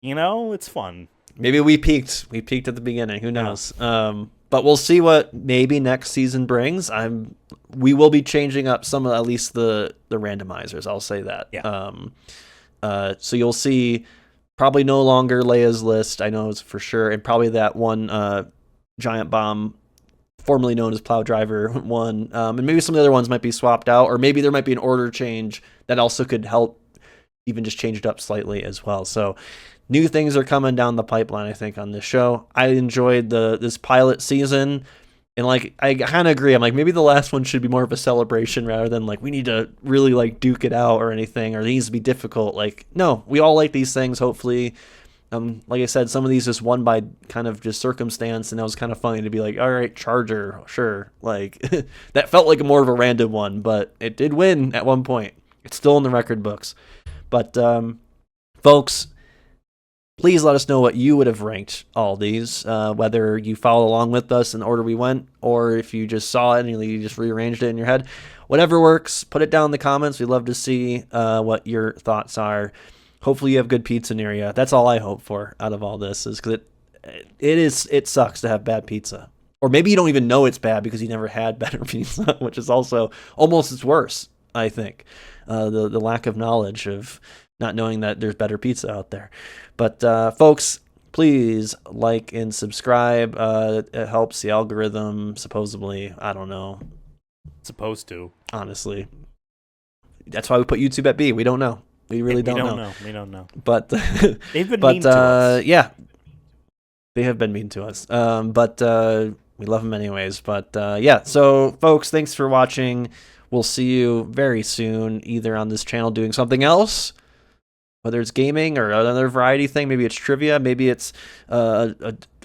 It's fun. Maybe we peaked. We peaked at the beginning. Who knows? But we'll see what maybe next season brings. We will be changing up some of at least the randomizers. I'll say that. Yeah. So you'll see probably no longer Leia's list. I know it's for sure, and probably that one giant bomb, formerly known as Plow Driver, one. And maybe some of the other ones might be swapped out, or maybe there might be an order change that also could help even just change it up slightly as well. So new things are coming down the pipeline, I think, on this show. I enjoyed this pilot season, and like I kind of agree. I'm like, maybe the last one should be more of a celebration rather than like we need to really like duke it out or anything, or it needs to be difficult. Like, no, we all like these things, hopefully. Like I said, some of these just won by kind of just circumstance, and that was kind of funny to be like, all right, Charger, sure. Like that felt like more of a random one, but it did win at one point. It's still in the record books. But folks, please let us know what you would have ranked all these, whether you followed along with us in the order we went, or if you just saw it and you just rearranged it in your head. Whatever works, put it down in the comments. We'd love to see what your thoughts are. Hopefully you have good pizza near you. That's all I hope for out of all this, is because it sucks to have bad pizza. Or maybe you don't even know it's bad because you never had better pizza, which is also almost as worse, I think. The lack of knowledge of not knowing that there's better pizza out there. But folks, Please like and subscribe. It helps the algorithm, supposedly. I don't know. Supposed to. Honestly. That's why we put YouTube at B. We don't know. We really don't know. We don't know. But they've been mean to us. Yeah. They have been mean to us. But we love them anyways. But yeah. So folks, thanks for watching. We'll see you very soon, either on this channel doing something else, whether it's gaming or another variety thing. Maybe it's trivia. Maybe it's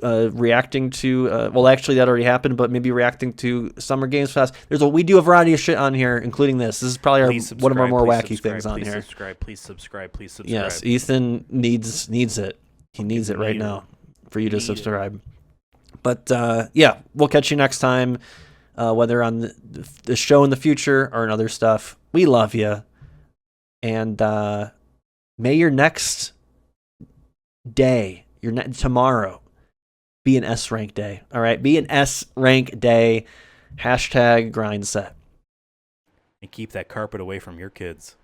reacting to. Well, actually, that already happened. But maybe reacting to Summer Games Fest. We do a variety of shit on here, including this. This is probably one of our more wacky things on here. Please subscribe. Yes, Ethan needs it. He needs it right now for you to subscribe. But yeah, we'll catch you next time. Whether on the show in the future or in other stuff. We love you, and may your next day, tomorrow, be an S rank day. All right, be an S rank day. #grind set. And keep that carpet away from your kids.